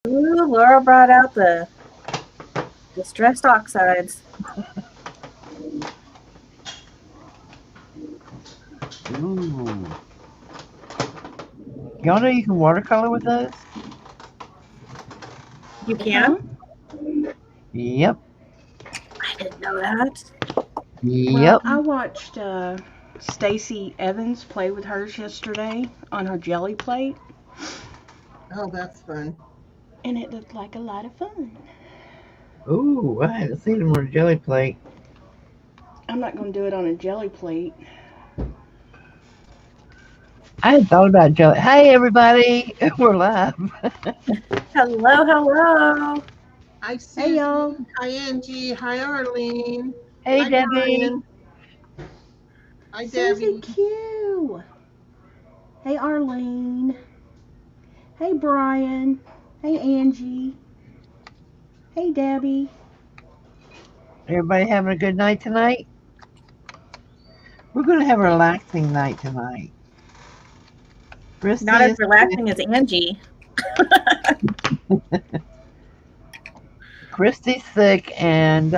Ooh, Laura brought out the distressed oxides. Ooh. Y'all know you can watercolor with those? You can? Yep. I didn't know that. Yep. Well, I watched Stacey Evans play with hers yesterday on her jelly plate, Oh, that's fun. and it looked like a lot of fun. Ooh, I haven't seen them on a jelly plate. I'm not going to do it on a jelly plate. I had thought about jelly. Hey, everybody. We're live. Hello, hello. Hi, Hey, y'all. Susie. Hi, Angie. Hi, Arlene. Hey, Hi, Debbie. Brian. Hi, Susie Debbie. Q. Hey, Arlene. Hey, Brian. Hey, Angie. Hey, Debbie. Everybody having a good night tonight? We're going to have a relaxing night tonight. Christy Not as is relaxing as Angie. Christy's sick, and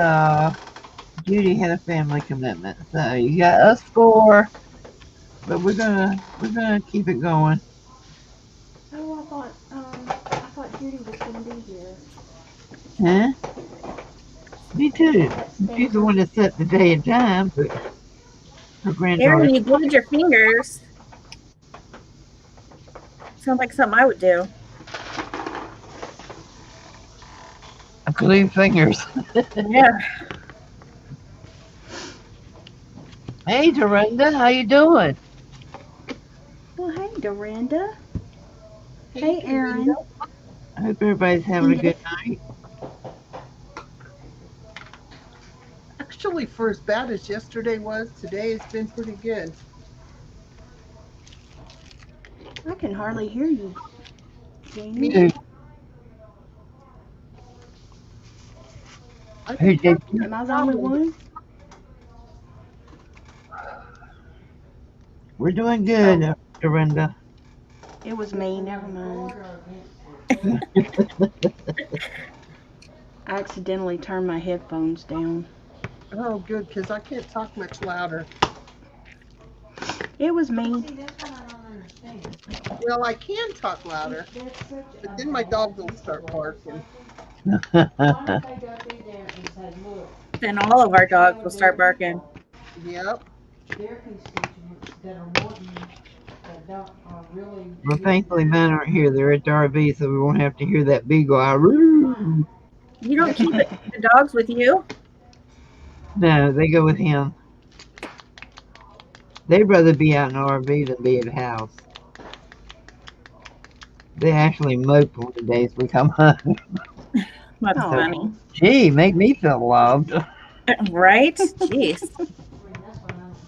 Judy had a family commitment. So you got us four, but we're gonna keep it going. Oh, I thought Judy was going to be here. Huh? Me too. That's She's the one that set the day and time, but her granddaughter. Aaron, you glued your fingers. Sounds like something I would do. Glue fingers. Yeah. Hey, Dorinda, how you doing? Well, hey, Dorinda. Hey, Hey, Aaron. I hope everybody's having a good night. Actually, for as bad as yesterday was, today has been pretty good. I can hardly hear you, Me Janie. Who, too. I who think did that's you? the Am I the only problem. one? We're doing Oh, good, Dorinda. it was me. Never mind. I accidentally turned my headphones down. Oh, good, because I can't talk much louder. It was me. Well, I can talk louder, but then my dog will start barking. Then all of our dogs will start barking. Yep. Well, thankfully mine aren't here. They're at the RV, so we won't have to hear that beagle out. Roo! You don't keep the dogs with you? No, they go with him. They'd rather be out in the RV than be at the house. They actually mope on the days we come home. That's So, funny. Oh, gee, make me feel loved. Right? Jeez.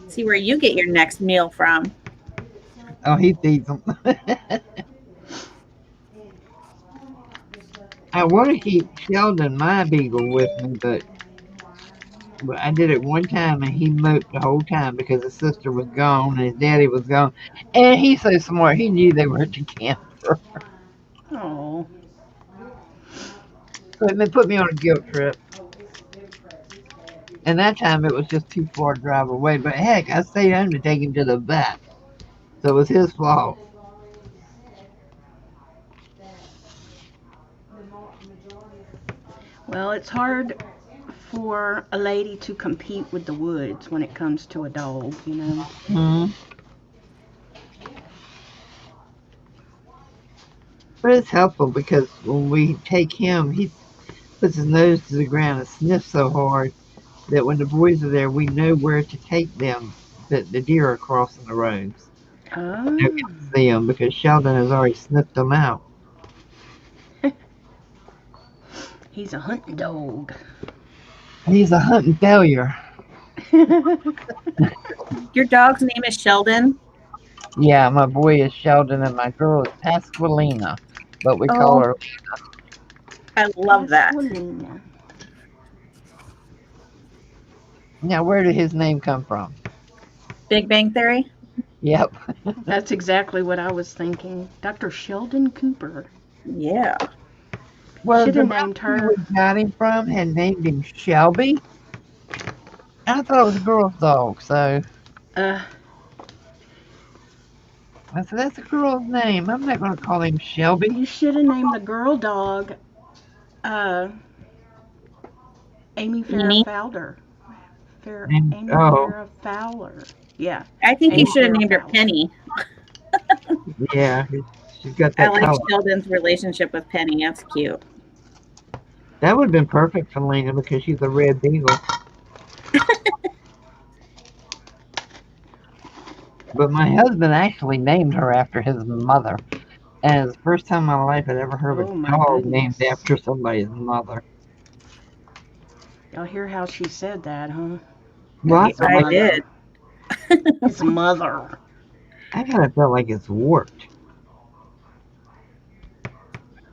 See where you get your next meal from. Oh, he feeds them. I want to keep Sheldon, my beagle, with me, but I did it one time and he moped the whole time because his sister was gone and his daddy was gone. And he's so smart, he knew they were at the camper. oh. So it put me on a guilt trip. And that time it was just too far to drive away. But heck, I stayed home to take him to the vet. So it was his fault. Well, it's hard for a lady to compete with the woods when it comes to a dog, you know. Hmm. But it's helpful because when we take him, he puts his nose to the ground and sniffs so hard that when the boys are there, we know where to take them. That the deer are crossing the roads. They Oh. can see them because Sheldon has already sniffed them out. He's a hunting dog. He's a hunting failure. Your dog's name is Sheldon. Yeah, my boy is Sheldon and my girl is Pasqualina, but we call Oh, her. I love that. Pasqualina. Now, where did his name come from? Big Bang Theory. Yep. That's exactly what I was thinking. Dr. Sheldon Cooper. Yeah. Well, Should the have named rescue her. we got him from had named him Shelby. I thought it was a girl's dog, so Uh, I said, that's a girl's name. I'm not going to call him Shelby. you should have named the girl dog uh, Amy Farrah Amy? Fowler. And, Amy oh, Farrah Fowler. Yeah, I think you Amy should have Farrah named her Fowler. Penny. yeah, she's got I that like color. Sheldon's relationship with Penny. That's cute. That would have been perfect for Lena because she's a red beagle. But my husband actually named her after his mother. And it's the first time in my life I'd ever heard of Oh a my dog named goodness. after somebody's mother. Y'all hear how she said that, huh? Well, His I mother. did. His mother. I kind of felt like it's warped.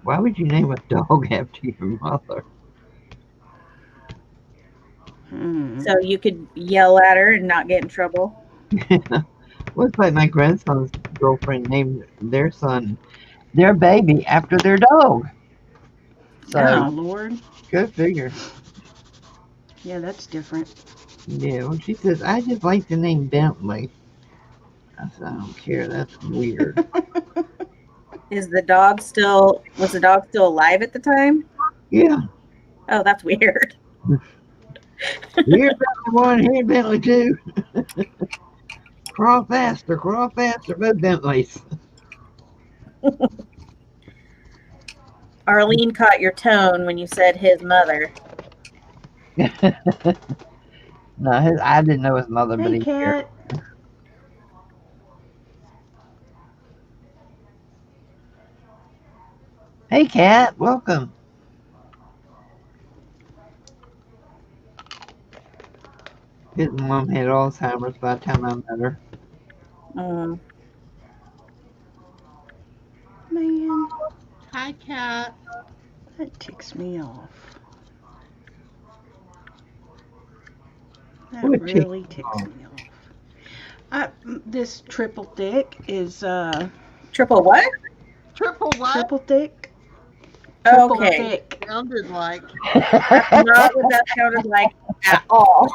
Why would you name a dog after your mother? Hmm. So you could yell at her and not get in trouble. Well, it's like my grandson's girlfriend named their son, their baby, after their dog. Oh, So, Lord. go figure. Yeah, that's different. Yeah, well, she says, I just like the name Bentley. I said, I don't care. That's weird. Was the dog still alive at the time? Yeah, Oh, that's weird. here Bentley 1, here Bentley 2. Crawl faster, both Bentleys. Arlene caught your tone when you said his mother. No, I didn't know his mother, but Hey, he cared. Cat. Hey, Cat, welcome. His mom had Alzheimer's by the time I met her. Mm. Man, Hi, Cat. that ticks me off. That What ticks really you ticks off? me off. This triple thick is Triple what? Triple what? triple thick. Triple Okay. thick. Sounded like. Not what that sounded like at all.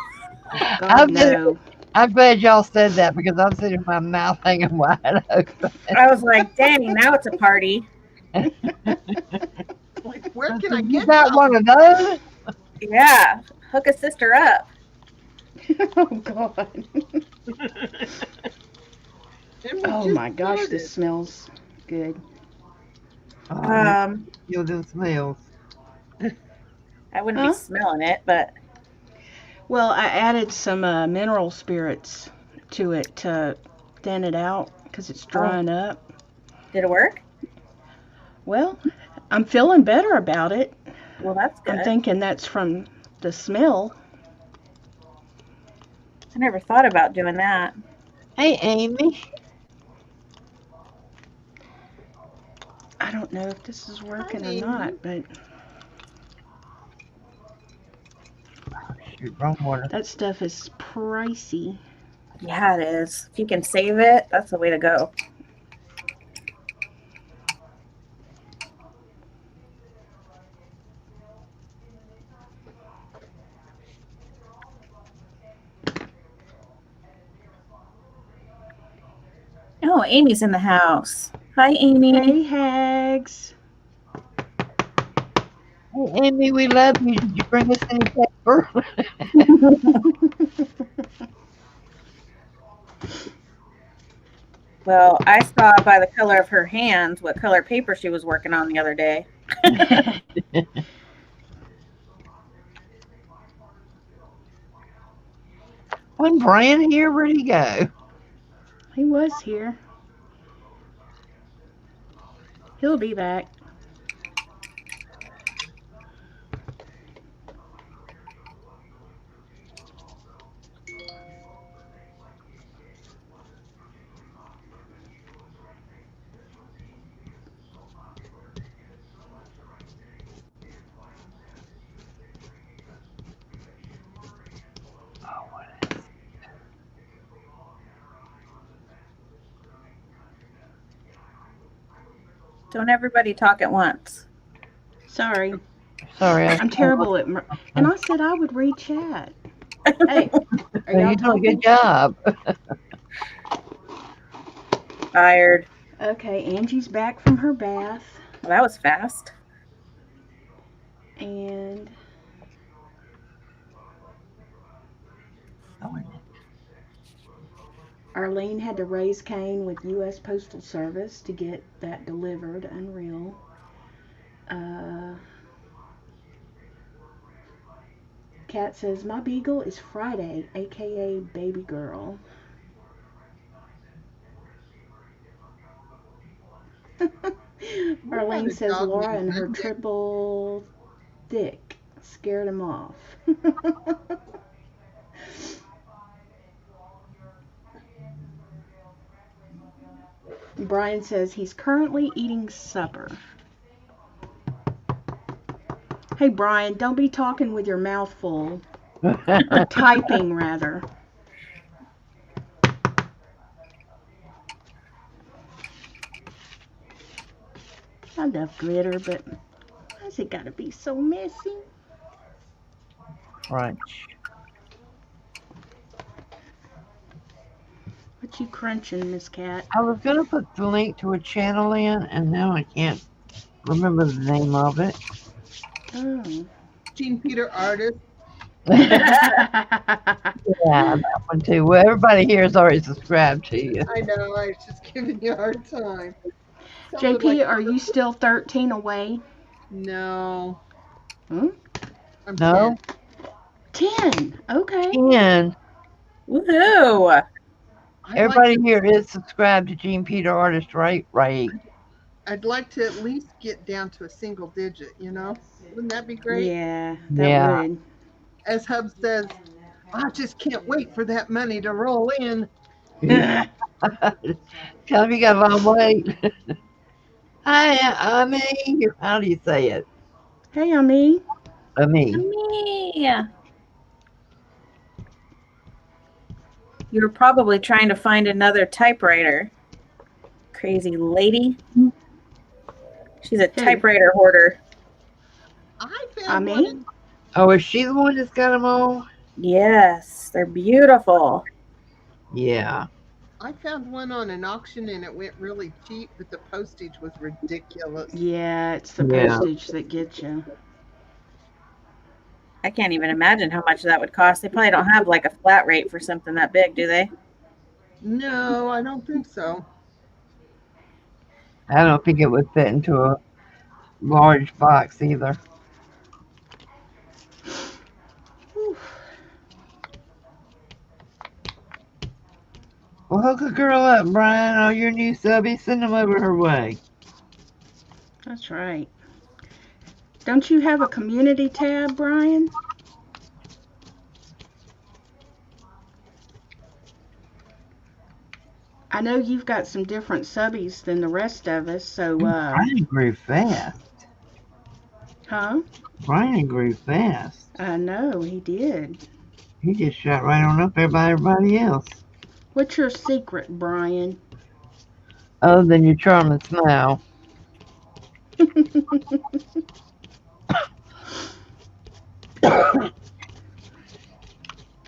God no. I'm glad y'all said that because I'm sitting with my mouth hanging wide open. I was like, dang, now it's a party. Like, where can I You get got some? one of those? Yeah. Hook a sister up. Oh God. And we Oh just my gosh, started. this smells good. You them smells. I wouldn't Huh? be smelling it, but Well, I added some mineral spirits to it to thin it out because it's drying up. did it work? Well, I'm feeling better about it. Well, that's good. I'm thinking that's from the smell. I never thought about doing that. Hey, Amy. I don't know if this is working Hi, or Amy. not, but Shoot, wrong water. that stuff is pricey. Yeah, it is. If you can save it, that's the way to go. Oh, Amy's in the house. Hi, Amy. Hey, Hags. Hey, Amy, we love you. Did you bring us any paper? Well, I saw by the color of her hands what color paper she was working on the other day. Wasn't Brian here? Where'd he go? He was here. He'll be back. Don't everybody talk at once. Sorry. Sorry, I'm terrible at. And I said I would read chat. Hey, are Well, y'all you do a talking? good job. Tired. Okay, Angie's back from her bath, Well, that was fast. and Arlene had to raise Cain with U.S. Postal Service to get that delivered. Unreal. Kat says, my beagle is Friday, aka baby girl. Arlene says dog Laura named and her Monday. triple thick scared him off. Brian says he's currently eating supper. Hey Brian, don't be talking with your mouth full. Or typing, rather. I love glitter, but why's it gotta be so messy? Crunch. What you crunching, Miss Cat? I was gonna put the link to a channel in, and now I can't remember the name of it. Oh. Gene Peter Artist. Yeah, that one too. Well, everybody here is already subscribed to you. I know, I was just giving you a hard time. Sounded JP, like- are you still 13 away? No. Hmm? I'm No? 10. Okay. 10. Woohoo! 10. Everybody here is subscribed to Gene Peter Artist, right? Right. I'd like to at least get down to a single digit, you know? Wouldn't that be great? Yeah, that Yeah. would. As Hub says, I just can't wait for that money to roll in. Tell him you got a long wait. Hi, Ami. How do you say it? Hey, Ami. Ami. Me. You were probably trying to find another typewriter. Crazy lady. She's a typewriter hoarder. I found one. Ami? In, Oh, is she the one that's got them all? Yes, they're beautiful. Yeah. I found one on an auction and it went really cheap, but the postage was ridiculous. Yeah, it's the Yeah. postage that gets you. I can't even imagine how much that would cost. They probably don't have like a flat rate for something that big, do they? No, I don't think so. I don't think it would fit into a large box either. Whew. Well, hook a girl up, Brian. All your new subbies, send them over her way. That's right. Don't you have a community tab, Brian? I know you've got some different subbies than the rest of us, so, Brian grew fast. huh? Brian grew fast. I know, he did. He just shot right on up there by everybody else. What's your secret, Brian? Other than your charming smile.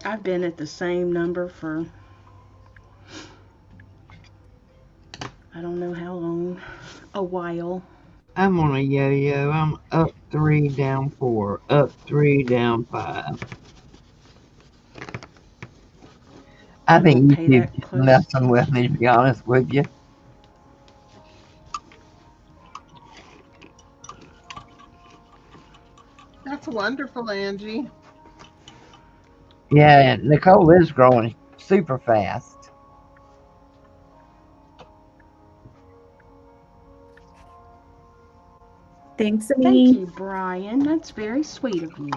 I've been at the same number for I don't know how long. A while. I'm on a yo-yo. I'm up 3, down 4. Up 3, down 5. I think don't pay that YouTube's just close. messing with me, to be honest with you. That's wonderful, Angie. Yeah, Nicole is growing super fast. Thanks, Thank Ami. you, Brian. That's very sweet of you.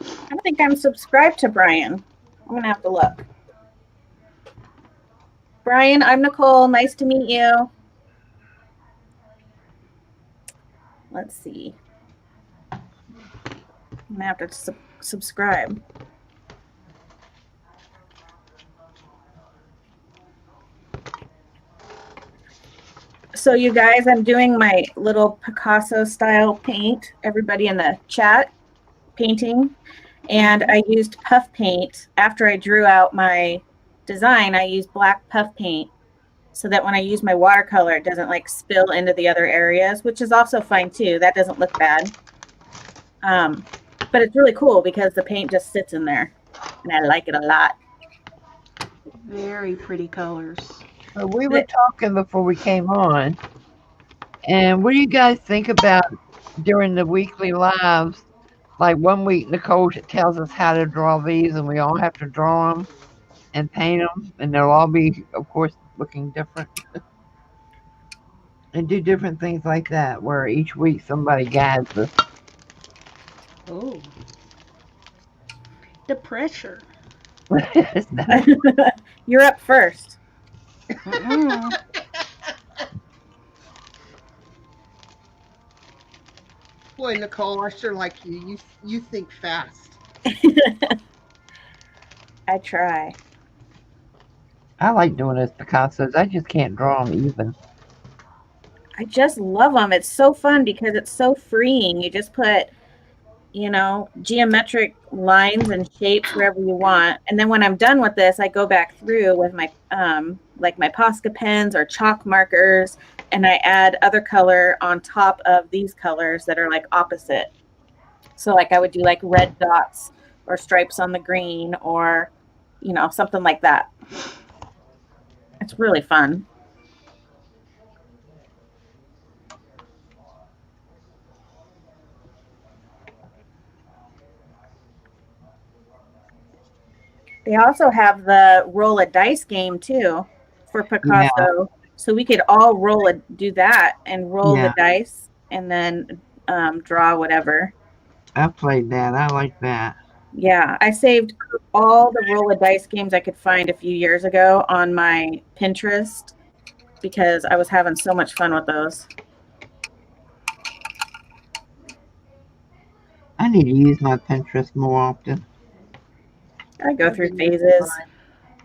I don't think I'm subscribed to Brian. I'm going to have to look. Brian, I'm Nicole. Nice to meet you. Let's see. I'm going to have to subscribe. So you guys, I'm doing my little Picasso style paint. Everybody in the chat painting. And I used puff paint. After I drew out my design, I used black puff paint so that when I use my watercolor, it doesn't like spill into the other areas, which is also fine too. That doesn't look bad. But it's really cool because the paint just sits in there and I like it a lot. Very pretty colors. So we were talking before we came on, and what do you guys think about during the weekly lives? Like one week, Nicole tells us how to draw these, and we all have to draw them and paint them, and they'll all be, of course, looking different. And do different things like that, where each week somebody guides us. Oh. The pressure. It's not- You're up first. Mm-mm. Boy, Nicole, I sure like you. You think fast. I try. I like doing those Picassos. I just can't draw them even. I just love them. It's so fun because it's so freeing. You just put, you know, geometric lines and shapes wherever you want. And then when I'm done with this, I go back through with my like my Posca pens or chalk markers, and I add other color on top of these colors that are like opposite. So like I would do like red dots or stripes on the green or, you know, something like that. It's really fun. They also have the roll a dice game too for Picasso. Yeah. So we could all do that and roll Yeah. the dice and then draw whatever. I played that. I like that. Yeah, I saved all the roll a dice games I could find a few years ago on my Pinterest because I was having so much fun with those. I need to use my Pinterest more often. I go through phases.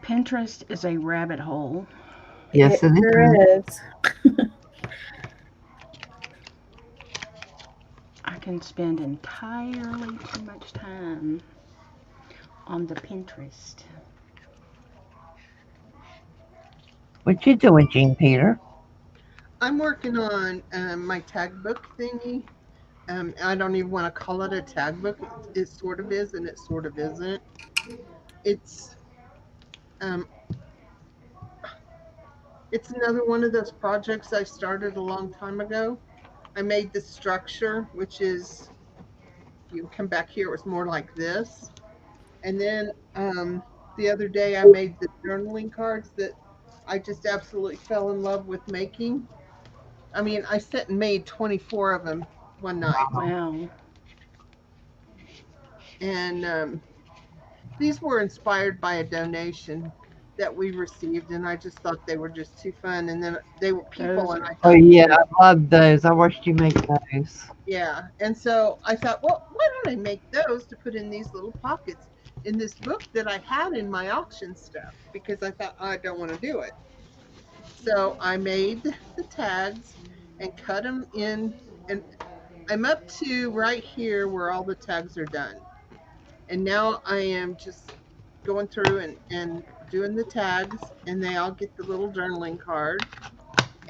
Pinterest is a rabbit hole. Yes, it sure is. I can spend entirely too much time on the Pinterest. What you doing, Jean Peter? I'm working on my tag book thingy. I don't even want to call it a tag book. It sort of is, and it sort of isn't. Um, it's another one of those projects I started a long time ago. I made the structure, which is, if you come back here, it was more like this. And then the other day I made the journaling cards that I just absolutely fell in love with making. I mean, I sat and made 24 of them one night. Wow. And these were inspired by a donation that we received, and I just thought they were just too fun. And then they were people, Those and I are- Oh thought, yeah, I love those. I watched you make those. yeah. And so I thought, well, why don't I make those to put in these little pockets in this book that I had in my auction stuff? Because I thought, I don't want to do it. So I made the tags and cut them in, and I'm up to right here where all the tags are done. And now I am just going through and doing the tags, and they all get the little journaling card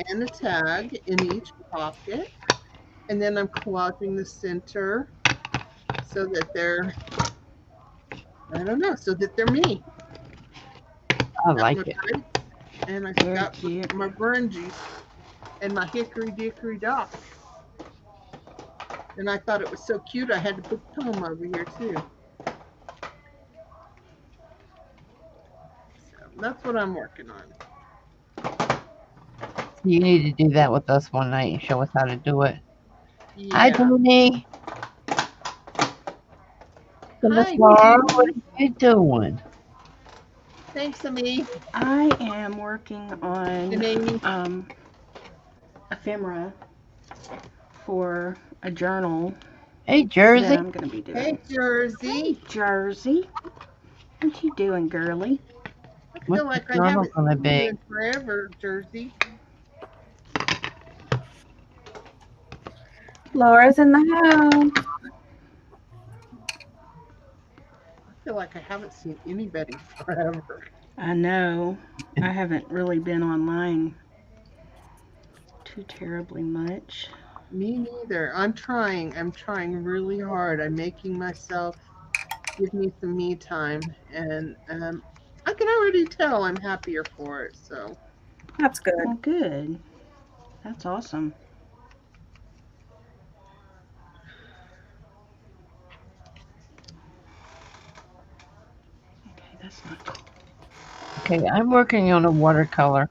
and a tag in each pocket. And then I'm collaging the center so that they're, I don't know, so that they're me. I like it. And I Very got cute. my Burundies and my Hickory Dickory Dock. And I thought it was so cute, I had to put the poem over here too. So that's what I'm working on. You need to do that with us one night and show us how to do it. Hi, Yeah. Dooney. Hi, Laura, Dooney. what are you doing? Thanks, Amy. I am working And Amy. on ephemera for a journal Hey, that Jersey. I'm going to be doing. Hey, Jersey. Jersey. What you doing, girly? I What's feel like the I journal haven't gonna seen be? you in forever, Jersey. Laura's in the house. I feel like I haven't seen anybody forever. I know. I haven't really been online too terribly much. Me neither. I'm trying. I'm trying really hard. I'm making myself give me some me time, and I can already tell I'm happier for it. So That's good. Well, good. That's awesome. Okay, that's not cool. Okay, I'm working on a watercolor.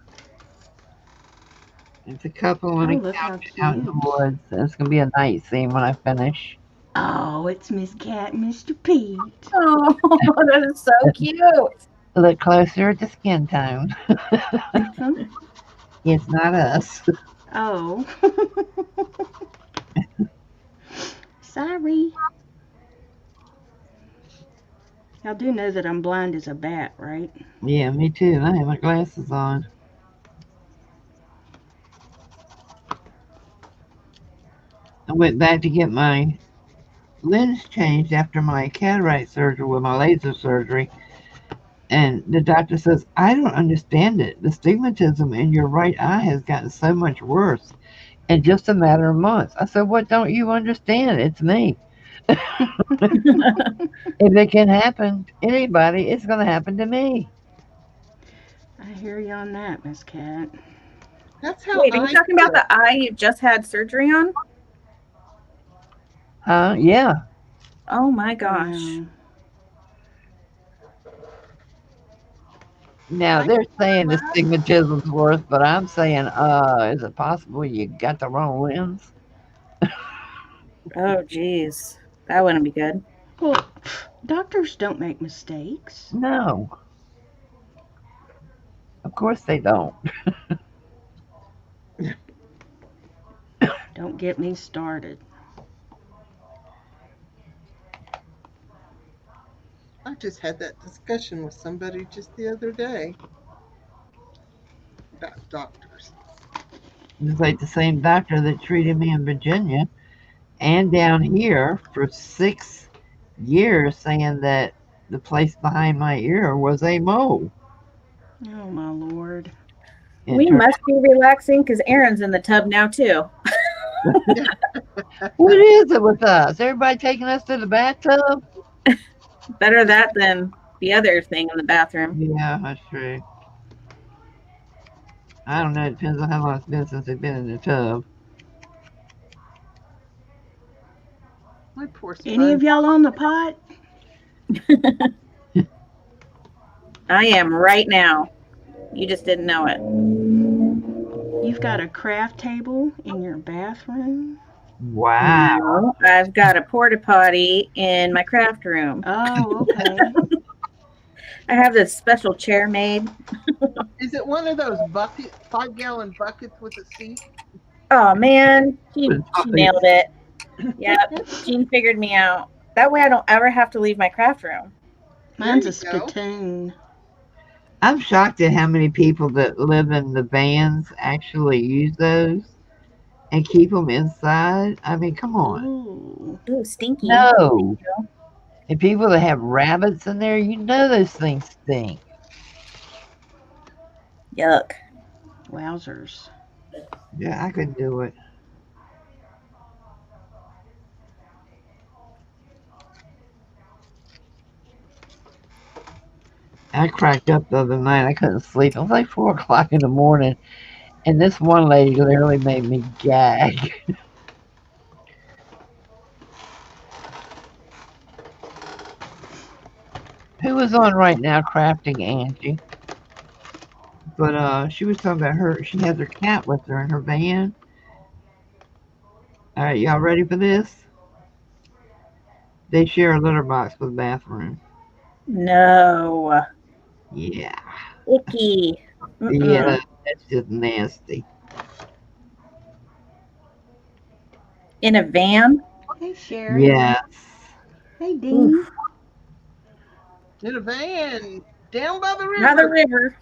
It's a couple on Oh, a look how couch out in the cute. woods. It's gonna be a night scene when I finish. Oh, it's Miss Cat and Mr. Pete. Oh, that is so cute. Look closer at the skin tone. Huh? It's not us. Oh. Sorry. Y'all do know that I'm blind as a bat, right? Yeah, me too. I have my glasses on. I went back to get my lens changed after my cataract surgery with my laser surgery. And the doctor says, I don't understand it. The stigmatism in your right eye has gotten so much worse in just a matter of months. I said, what don't you understand? It's me. If it can happen to anybody, it's going to happen to me. I hear you on that, Miss Cat. that's how Wait, are you I talking feel. about the eye you just had surgery on? Huh? Yeah. Oh my gosh. Yeah. Now they're saying the stigmatism's worse, but I'm saying, is it possible you got the wrong lens? Oh geez. That wouldn't be good. Well, doctors don't make mistakes. No. Of course they don't. Don't get me started. I just had that discussion with somebody just the other day about doctors. It's like the same doctor that treated me in Virginia and down here for 6 years, saying that the place behind my ear was a mole. Oh, my Lord. It We turned- must be relaxing because Aaron's in the tub now too. What is it with us? Everybody taking us to the bathtub? Better that than the other thing in the bathroom. Yeah, that's true. I don't know. It depends on how long it's been since they've been in the tub. My poor Any of sponge. y'all on the pot? I am right now. You just didn't know it. You've got a craft table in your bathroom? Wow. No, I've got a porta potty in my craft room. Oh, okay. I have this special chair made. Is it one of those 5-gallon buckets with a seat? Oh man, she nailed it. Yep, Jean figured me out. That way I don't ever have to leave my craft room. Mine's a There you go. spittoon. I'm shocked at how many people that live in the vans actually use those and keep them inside. I mean, come on. Ooh. Ooh, stinky. No. And people that have rabbits in there, you know those things stink. Yuck. Wowzers. Yeah, I couldn't do it. I cracked up the other night. I couldn't sleep. It was like 4 o'clock in the morning. And this one lady literally made me gag. Who was on right now crafting Angie? But she was talking about her. She has her cat with her in her van. All right, y'all ready for this? They share a litter box with a bathroom. No. Yeah. Icky. Mm-mm. Yeah, that's just nasty. In a van? Hey, Sherry. Yes. Hey, Dean. Oof. In a van down by the river. Not the river.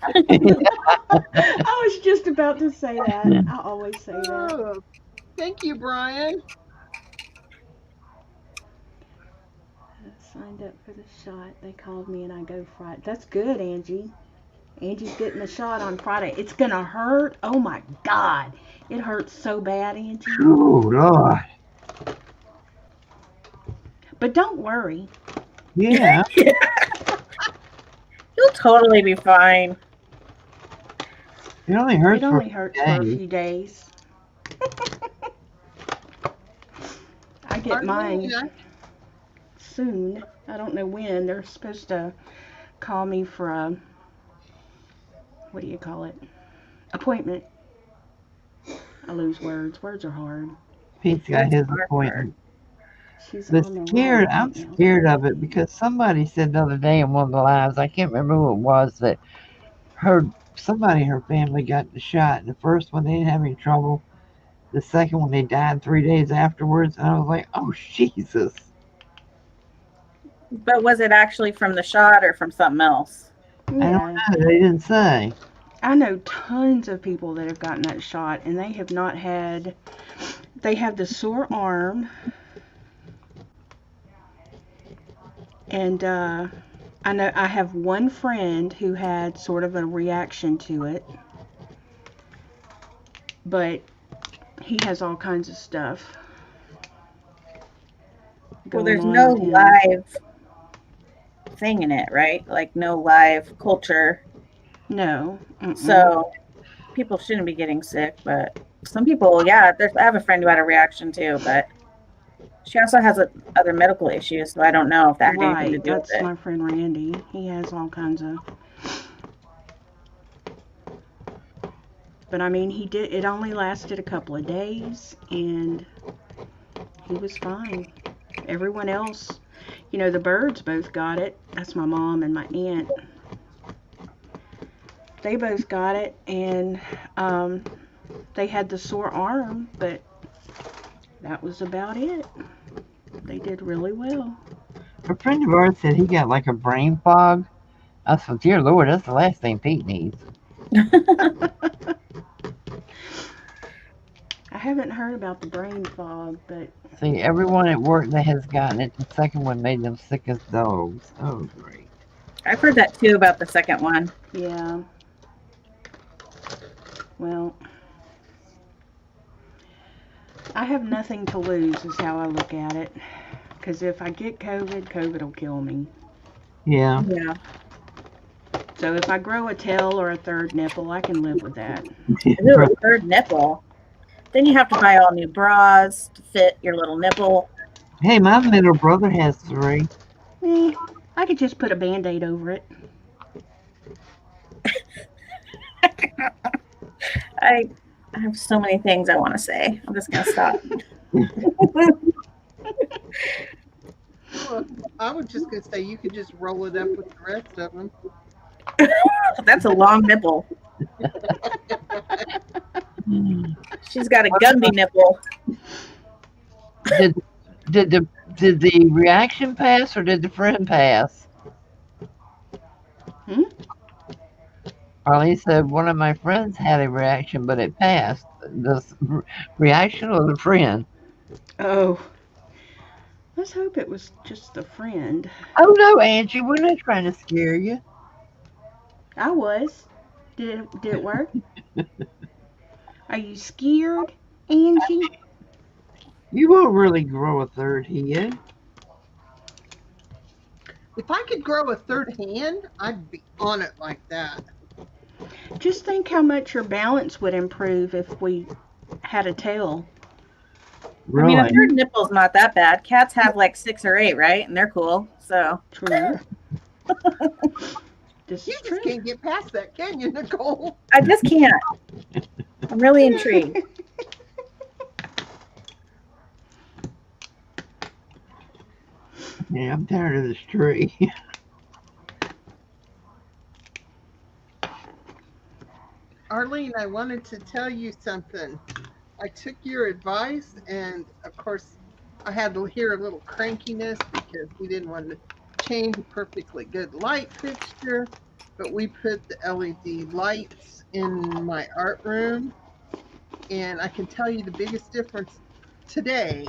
I was just about to say that. I always say that. Oh, thank you, Brian. signed up for the shot. They called me and I go Friday. That's good, Angie. Angie's getting the shot on Friday. It's gonna hurt. Oh my God. It hurts so bad, Angie. Oh, Lord. But don't worry. Yeah. You'll totally be fine. It only hurts It for only hurts for a days. few days. I get Arlene, mine soon. I don't know when. They're supposed to call me for a, what do you call it? Appointment. I lose words. Words are hard. Pete's got It's his hard. appointment. She's But on the scared, roll I'm right now. scared of it because somebody said the other day in one of the lives, I can't remember who it was, that somebody in her family got the shot. The first one, they didn't have any trouble. The second one, they died 3 days afterwards. And I was like, oh, Jesus. But was it actually from the shot or from something else? I don't Yeah. know. They didn't say. I know tons of people that have gotten that shot and they have not had, they have the sore arm. And I know I have one friend who had sort of a reaction to it. But he has all kinds of stuff. Well, going there's on no with him. live thing in it, right? Like no live culture. No. Mm-mm. So people shouldn't be getting sick, but some people, yeah. I have a friend who had a reaction too, but she also has other medical issues, so I don't know if that had anything to Right, do with that's it. my friend Randy. He has all kinds of. But I mean, he did. It only lasted a couple of days, and he was fine. Everyone else, the birds both got it. That's my mom and my aunt. They both got it, and they had the sore arm, but that was about it. They did really well. A friend of ours said he got like a brain fog. I said, dear Lord, that's the last thing Pete needs. I haven't heard about the brain fog, but See, everyone at work that has gotten it, the second one made them sick as dogs. Oh, great. I've heard that too about the second one. yeah. Well, I have nothing to lose is how I look at it. Because if I get COVID will kill me. Yeah. Yeah. So if I grow a tail or a third nipple, I can live with that. Ooh, a third nipple. Then you have to buy all new bras to fit your little nipple. Hey, my middle brother has 3. I could just put a Band-Aid over it. I have so many things I want to say. I'm just going to stop. well, I was just gonna say you could just roll it up with the rest of them. That's a long nipple. She's got a Gumby nipple. Did the reaction pass or did the friend pass? Arlene said one of my friends had a reaction, but it passed. The reaction or the friend? Oh. Let's hope it was just a friend. Oh no, Angie, we're not trying to scare you. I was. Did it work? Are you scared, Angie? You won't really grow a third head. If I could grow a third hand, I'd be on it like that. Just think how much your balance would improve if we had a tail. Really? I mean, a third nipple's not that bad. Cats have like 6 or 8, right? And they're cool. So True. This You is just true. can't get past that, can you, Nicole? I just can't. I'm really intrigued. Yeah, I'm tired of this tree. Arlene, I wanted to tell you something. I took your advice, and of course, I had to hear a little crankiness because we didn't want to change a perfectly good light fixture, but we put the LED lights in my art room, and I can tell you the biggest difference today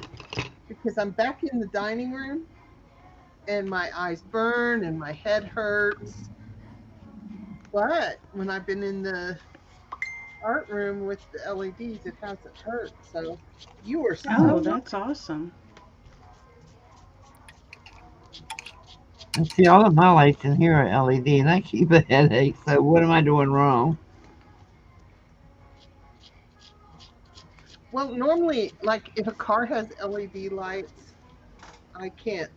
because I'm back in the dining room, and my eyes burn and my head hurts. But when I've been in the art room with the LEDs, it hasn't hurt. So you were Oh, so that's awesome. And see, all of my lights in here are LED, and I keep a headache. So what am I doing wrong? well. Normally, like if a car has LED lights, I can't.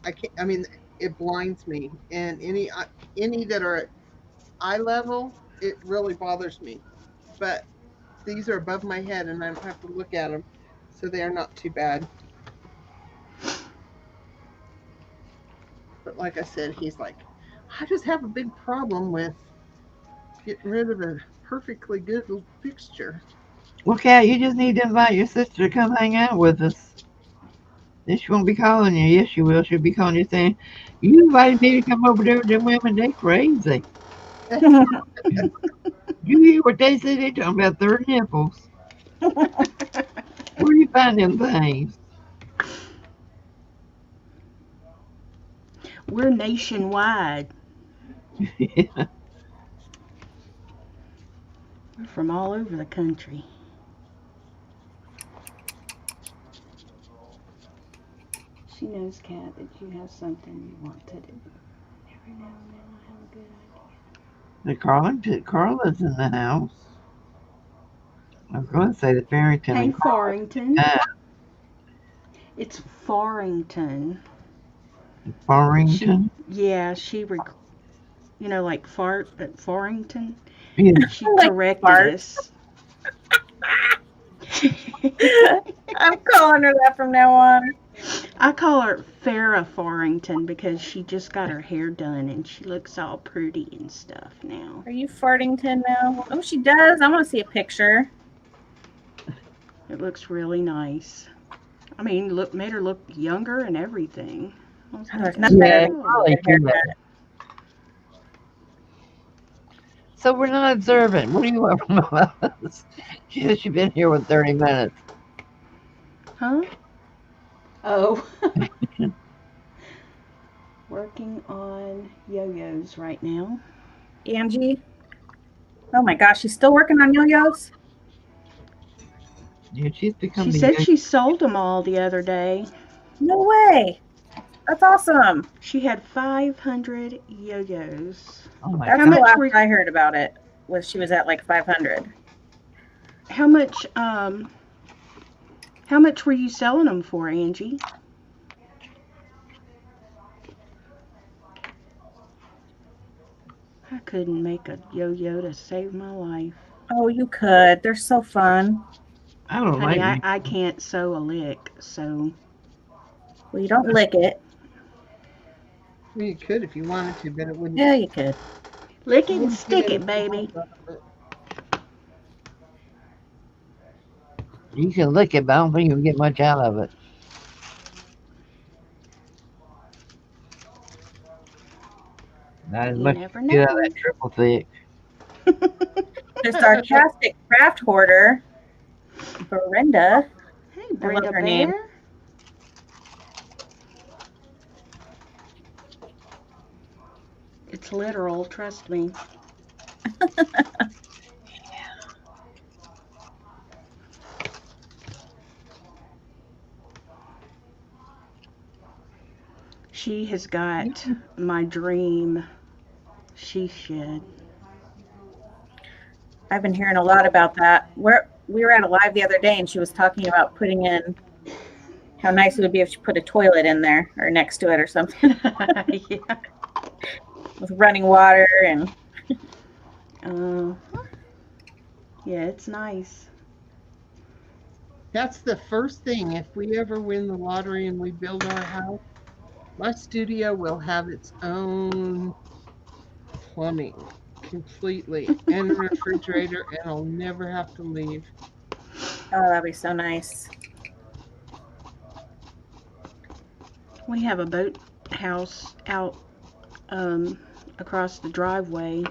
I can't. I mean, it blinds me, and any that are at eye level, it really bothers me. But these are above my head, and I don't have to look at them, so they are not too bad. But like I said, he's like, I just have a big problem with getting rid of a perfectly good fixture. Well, Kat, you just need to invite your sister to come hang out with us. Then she won't be calling you. Yes, she will. She'll be calling you saying, "You invited me to come over there with them women. They crazy. You hear what they say? They talking about their nipples. Where you find them things?" We're nationwide. We're from all over the country. She knows, Kat, that you have something you want to do. Every now and then I have a good idea. Carla's in the house. I was going to say the Farrington Hey, and Carla. Farrington. It's Farrington. Farrington. She, like fart at Farrington. Yeah. She Like corrected fart. us. I'm calling her that from now on. I call her Farrah Farrington because she just got her hair done and she looks all pretty and stuff now. Are you Fartington now? Oh, she does. I want to see a picture. It looks really nice. I mean, made her look younger and everything. I was Oh, there's like, nothing better than oh. a good haircut. So we're not observant. What do you want from us? She's been here with 30 minutes. Huh? Oh. Working on yo-yos right now. Angie? Oh my gosh, she's still working on yo-yos? Yeah, she's become She a said she sold them all the other day. No way. That's awesome. She had 500 yo-yos. Oh my That's How the much last were- I heard about it. Was she was at like 500. How much were you selling them for, Angie? I couldn't make a yo-yo to save my life. Oh, you could. They're so fun. I don't Honey, like I can't sew a lick, so Well, you don't lick it. Well, you could if you wanted to, but it wouldn't. Yeah, you could. lick it and wouldn't stick get it, baby. You can lick it, but I don't think you'll get much out of it. Not as You much never as you get out know. of that triple thick. The sarcastic craft hoarder, Brenda. Hey, I love Brenda her name. Bear. It's literal, trust me. She has got my dream she shed. I've been hearing a lot about that. We were at a live the other day and she was talking about putting in how nice it would be if she put a toilet in there or next to it or something Yeah. with running water and Yeah, it's nice. That's the first thing. If we ever win the lottery and we build our house, my studio will have its own plumbing completely and a refrigerator, and I'll never have to leave. oh, that'd be so nice. We have a boat house out across the driveway,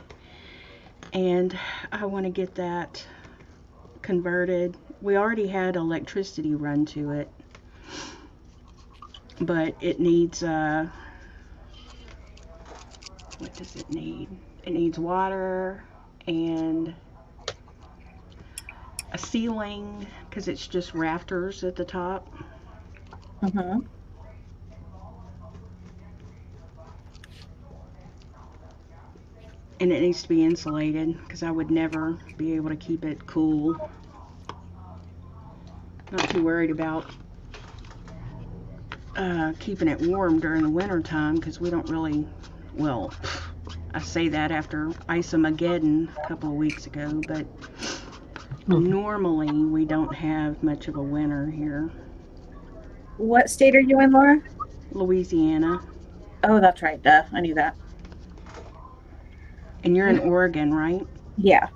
and I want to get that converted. We already had electricity run to it, but it needs what does it need? It needs water and a ceiling because it's just rafters at the top. Mm-hmm. And it needs to be insulated because I would never be able to keep it cool. Not too worried about keeping it warm during the winter time because we don't really, well, I say that after Ice-Mageddon a couple of weeks ago, but normally we don't have much of a winter here. What state are you in, Laura? Louisiana. Oh, that's right. Duh. I knew that. And you're in Oregon, right? Yeah.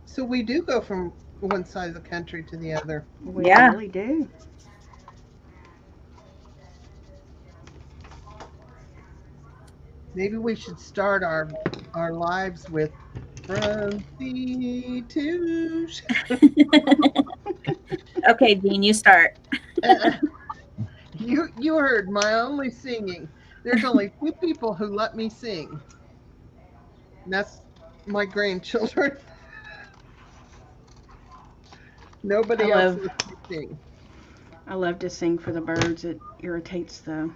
So we do go from one side of the country to the other. We Yeah. really do. Maybe we should start our lives with from sea to Okay, Dean, you start. you heard my only singing. There's only two people who let me sing. And that's my grandchildren. Nobody I else love- lets me sing. I love to sing for the birds. It irritates the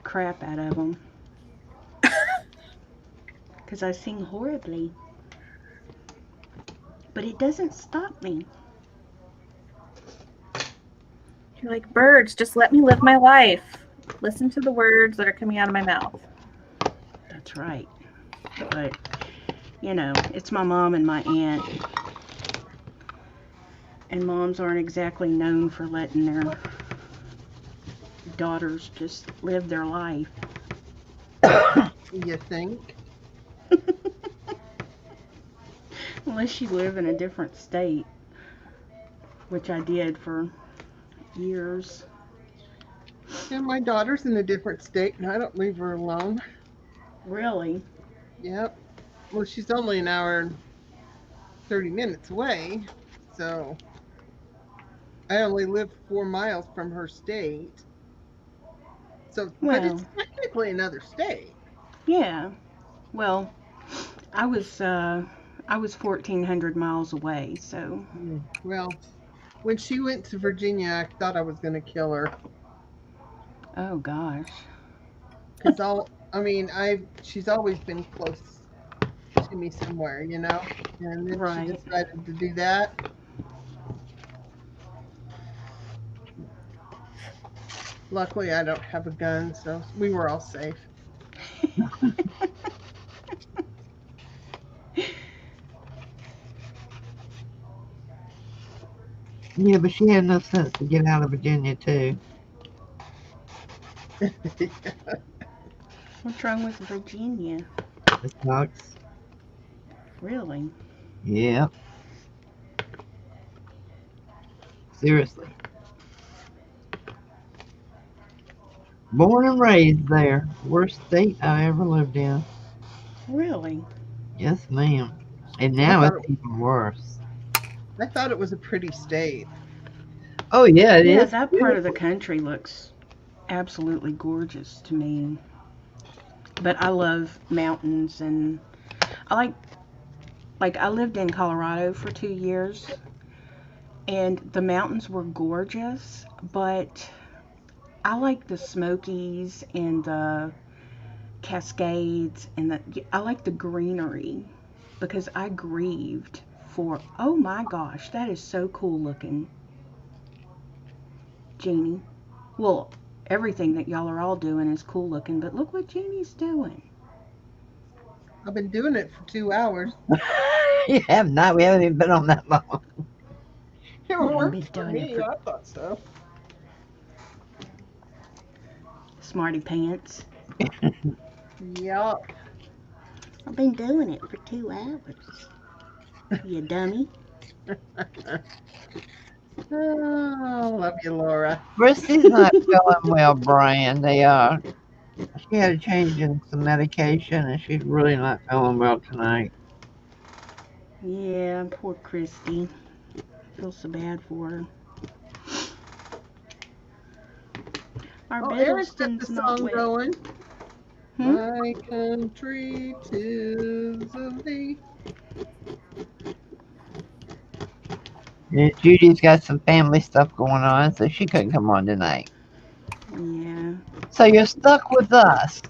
crap out of them. Because I sing horribly. But it doesn't stop me. You're like, birds, just let me live my life. Listen to the words that are coming out of my mouth. That's right. But, you know, it's my mom and my aunt. And moms aren't exactly known for letting their daughters just live their life. You think? Unless you live in a different state, which I did for years. Yeah, my daughter's in a different state and I don't leave her alone. Really? Yep. Well, she's only an hour and 30 minutes away. So I only live 4 miles from her state. So, but it's Well. technically another state. Yeah. Well, I was 1,400 miles away, so. Well, when she went to Virginia, I thought I was going to kill her. Oh gosh. Because she's always been close to me somewhere, you know? And then Right. she decided to do that. Luckily, I don't have a gun, so we were all safe. Yeah, but she had no sense to get out of Virginia too. What's wrong with Virginia? It sucks. Really? Yep. Seriously. Born and raised there. Worst state I ever lived in. Really? Yes, ma'am. And now thought it's even worse. I thought it was a pretty state. Oh yeah, it Yeah, is. that part of the country looks absolutely gorgeous to me. But I love mountains and I like I lived in Colorado for 2 years and the mountains were gorgeous, but I like the Smokies and the Cascades and I like the greenery because I grieved for, oh my gosh, that is so cool looking. Jeannie. Well, everything that y'all are all doing is cool looking, but look what Jeannie's doing. I've been doing it for 2 hours. You have not. We haven't even been on that long. It I've worked been for doing me. it for- I thought so. Smarty pants. Yep. I've been doing it for 2 hours. You dummy. Oh, love you, Laura. Bristy's not feeling well, Brian. She had a change in some medication and she's really not feeling well tonight. Yeah, poor Christy. Feel so bad for her. Our Oh, Aaron's got Biddleston's the not song wet. going. Hmm? My country 'tis of thee. Yeah, Judy's got some family stuff going on, so she couldn't come on tonight. Yeah. So you're stuck with us,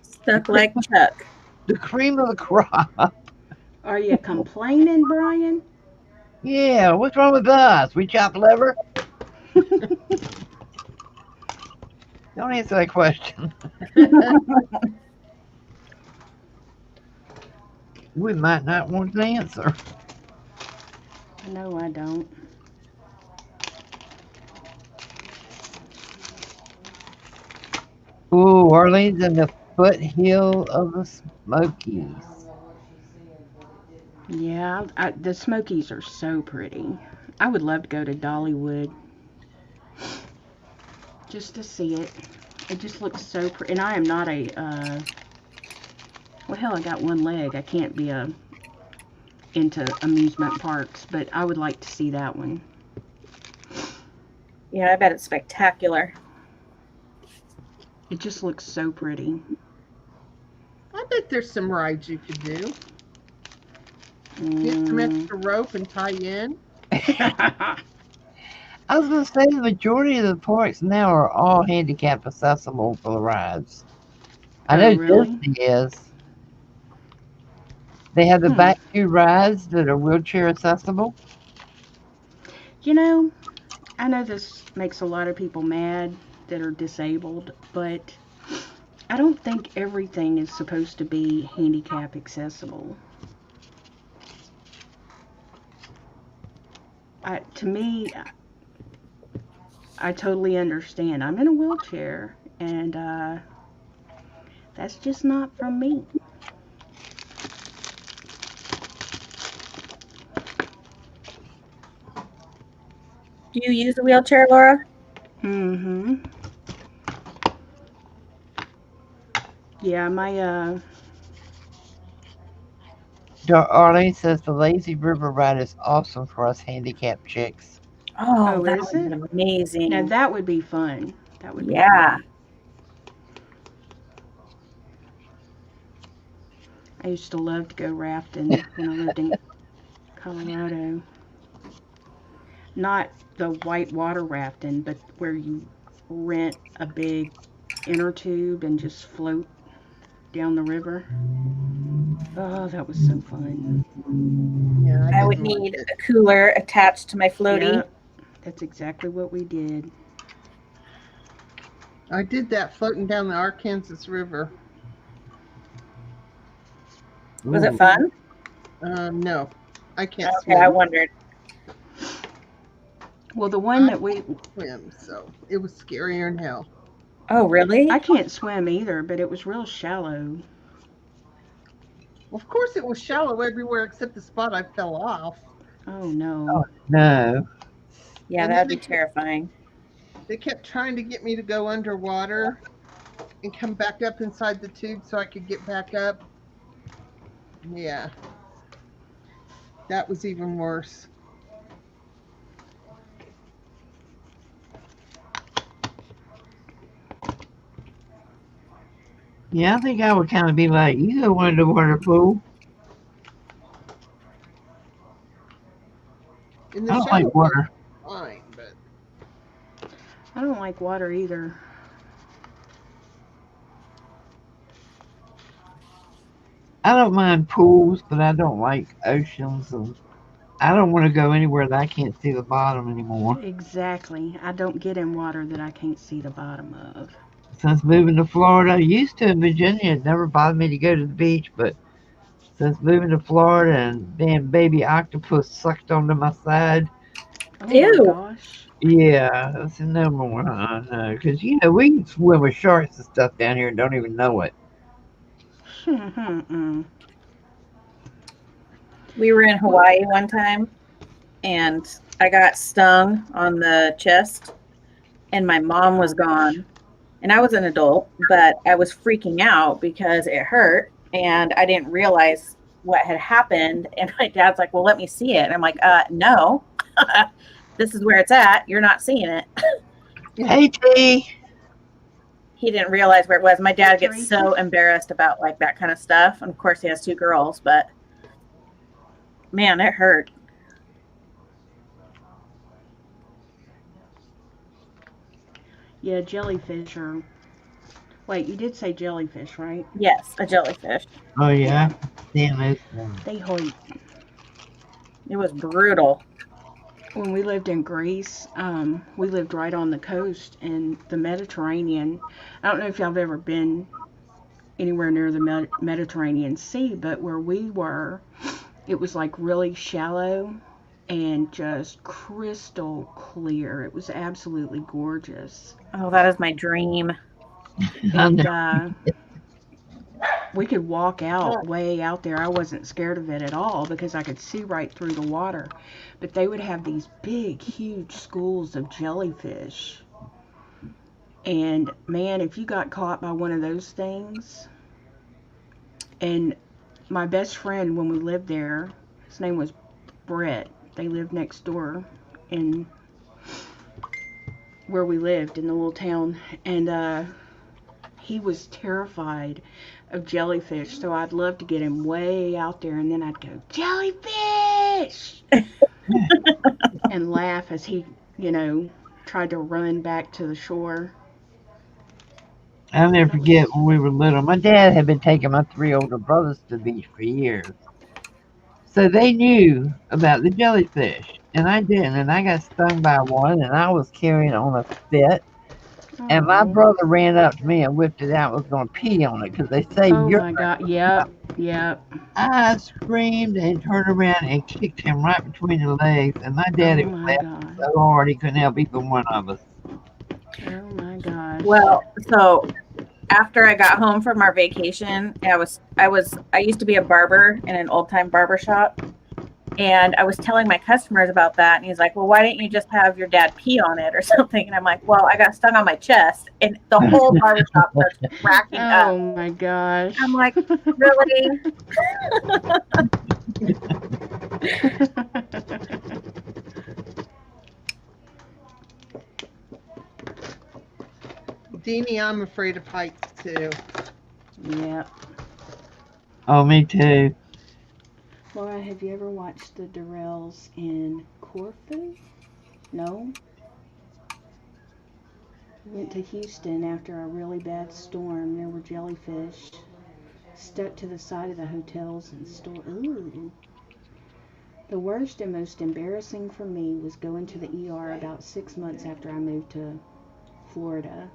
Stuck like Chuck. the cream of the crop. Are you complaining, Brian? Yeah, what's wrong with us? We chop liver? Don't answer that question. We might not want to answer. No, I don't. Ooh, Orleans in the foothill of the Smokies. Yeah, the Smokies are so pretty. I would love to go to Dollywood just to see it. It just looks so pretty. And I am not a, well, hell, I got one leg. I can't be into amusement parks, but I would like to see that one. Yeah, I bet it's spectacular. It just looks so pretty. I bet there's some rides you could do. Get some extra rope and tie in. I was going to say the majority of the parks now are all handicap accessible for the rides. I Oh, know really? Disney is. They have the back two rides that are wheelchair accessible. You know, I know this makes a lot of people mad that are disabled, but I don't think everything is supposed to be handicap accessible. To me, I totally understand. I'm in a wheelchair, and that's just not for me. Do you use a wheelchair, Laura? Mm-hmm. Yeah, my Arlene says the Lazy River ride is awesome for us handicapped chicks. Oh, Oh, that is would it? be amazing. Now that would be fun. That would be Yeah. fun. I used to love to go rafting when I lived in Colorado. Not the white water rafting, but where you rent a big inner tube and just float down the river. Oh, that was so fun. Yeah, I would didn't like need it. a cooler attached to my floaty. Yep, that's exactly what we did. I did that floating down the Arkansas River. Was it Ooh. fun? No, I can't Okay, I swim. wondered. Well, the one that we, Swim, so it was scarier than hell. Oh, really? I can't swim either, but it was real shallow. Of course, it was shallow everywhere except the spot I fell off. Oh no. No. Yeah, And that'd then be terrifying. they kept trying to get me to go underwater and come back up inside the tube so I could get back up. Yeah, that was even worse. Yeah, I think I would kind of be like, you go underwater pool. In I the don't like shallow water. fine, but I don't like water either. I don't mind pools, but I don't like oceans. And I don't want to go anywhere that I can't see the bottom anymore. Exactly. I don't get in water that I can't see the bottom of. Since moving to Florida, I used to in Virginia, it never bothered me to go to the beach, but since moving to Florida and being baby octopus sucked onto my side, Oh my Ew. gosh. yeah, I said no more. No, because we can swim with sharks and stuff down here and don't even know it. We were in Hawaii one time and I got stung on the chest and my mom was gone. And I was an adult, but I was freaking out because it hurt and I didn't realize what had happened. And my dad's like, well, let me see it. And I'm like, no, this is where it's at. You're not seeing it. Hey, T. He didn't realize where it was. My dad gets Teresa? so embarrassed about like that kind of stuff. And of course he has 2 girls, but man, it hurt. Yeah, jellyfish are. Wait, you did say jellyfish, right? Yes, a jellyfish. Oh, yeah. Damn those things. They hurt. It was brutal. When we lived in Greece, we lived right on the coast in the Mediterranean. I don't know if y'all have ever been anywhere near the Mediterranean Sea, but where we were, it was like really shallow and just crystal clear. It was absolutely gorgeous. Oh, that is my dream. I And know. we could walk out way out there. I wasn't scared of it at all because I could see right through the water. But they would have these big, huge schools of jellyfish. And man, if you got caught by one of those things, and my best friend when we lived there, his name was Brett. They lived next door in where we lived in the little town, and he was terrified of jellyfish. So I'd love to get him way out there, and then I'd go jellyfish and laugh as he, tried to run back to the shore. I'll never forget when we were little. My dad had been taking my 3 older brothers to the beach for years. So they knew about the jellyfish. And I didn't. And I got stung by one and I was carrying on a fit. And my Oh. brother ran up to me and whipped it out and was going to pee on it because they say Oh you're. my God! Yep. I screamed and turned around and kicked him right between the legs. And my daddy Oh was my laughing God! so hard he couldn't help either one of us. Oh my gosh! Well, so after I got home from our vacation, I used to be a barber in an old time barber shop. And I was telling my customers about that. And he's like, well, why didn't you just have your dad pee on it or something? And I'm like, well, I got stung on my chest. And the whole barber shop starts cracking up. Oh my gosh! I'm like, really? Deanie, I'm afraid of heights too. Yep. Oh, me too. Laura, have you ever watched the Durrells in Corfu? No? We went to Houston after a really bad storm. There were jellyfish stuck to the side of the hotels and store. Ooh. The worst and most embarrassing for me was going to the ER about 6 months after I moved to Florida.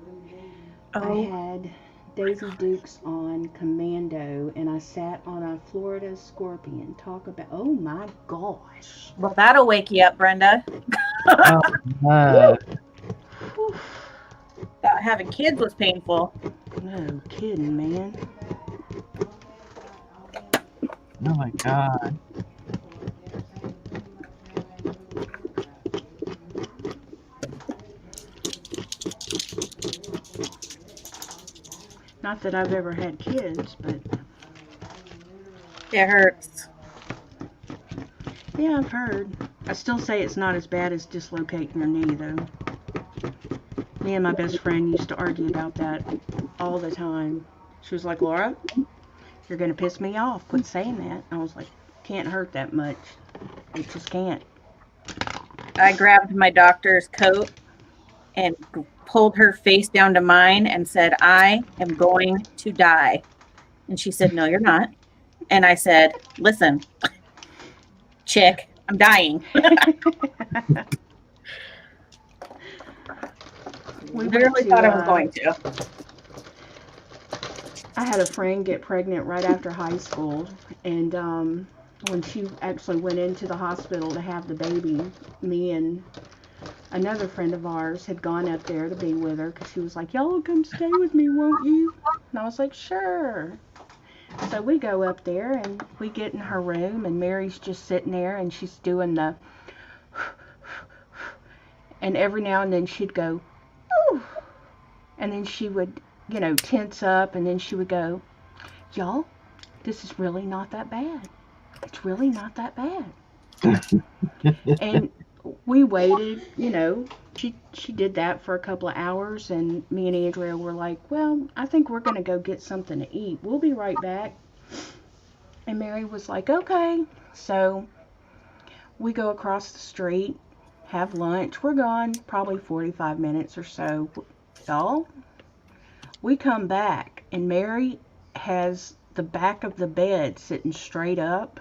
I Oh, had Daisy Dukes on Commando and I sat on a Florida Scorpion. Talk about, oh my gosh. well, that'll wake you up, Brenda. Oh, no. Whew. Having kids was painful. No kidding, man. Oh, my God. Not that I've ever had kids, but It hurts. yeah, I've heard. I still say it's not as bad as dislocating your knee, though. Me and my best friend used to argue about that all the time. She was like, Laura, you're going to piss me off. Quit saying that. I was like, can't hurt that much. It just can't. I grabbed my doctor's coat and pulled her face down to mine and said, I am going to die. And she said, no, you're not. And I said, listen, chick, I'm dying. We Literally thought I was going to. I had a friend get pregnant right after high school, and when she actually went into the hospital to have the baby, me and another friend of ours had gone up there to be with her because she was like, y'all come stay with me, won't you? And I was like, sure. So we go up there and we get in her room, and Mary's just sitting there and she's doing the and every now and then she'd go, ooh, and then she would, tense up, and then she would go, y'all, this is really not that bad. It's really not that bad. And we waited, She did that for a couple of hours, and me and Andrea were like, well, I think we're going to go get something to eat. We'll be right back. And Mary was like, okay. So we go across the street, have lunch. We're gone probably 45 minutes or so. Y'all, we come back, and Mary has the back of the bed sitting straight up,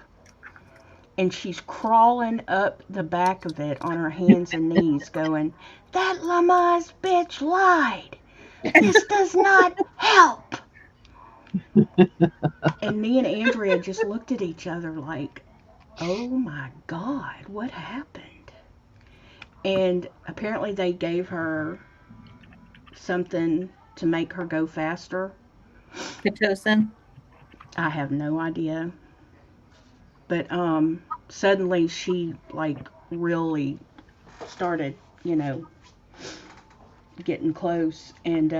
and she's crawling up the back of it on her hands and knees going, that Lamaze bitch lied. This does not help. And me and Andrea just looked at each other like, oh my God, what happened? And apparently they gave her something to make her go faster. Pitocin. I have no idea. But suddenly she like really started, getting close. And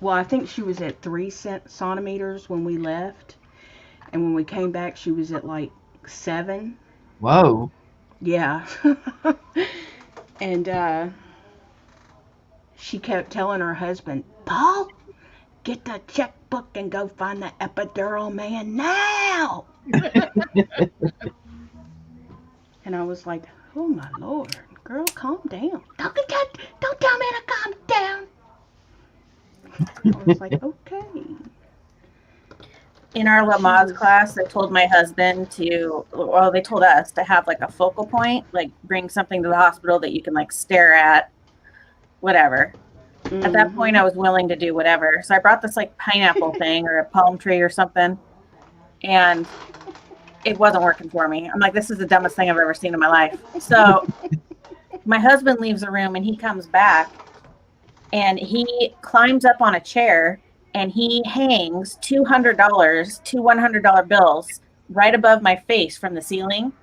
well, I think she was at 3 centimeters when we left. And when we came back, she was at like 7. Whoa. Yeah. And she kept telling her husband, Paul, get the checkbook and go find the epidural man now. And I was like, oh my Lord, girl, calm down. Don't tell me to calm down. I was like, okay. In our Lamaze class, they told my husband they told us to have like a focal point, like bring something to the hospital that you can like stare at, whatever. At that point, I was willing to do whatever. So I brought this like pineapple thing or a palm tree or something, and it wasn't working for me. I'm like, this is the dumbest thing I've ever seen in my life. So my husband leaves the room and he comes back and he climbs up on a chair and he hangs $200, two $100 bills right above my face from the ceiling.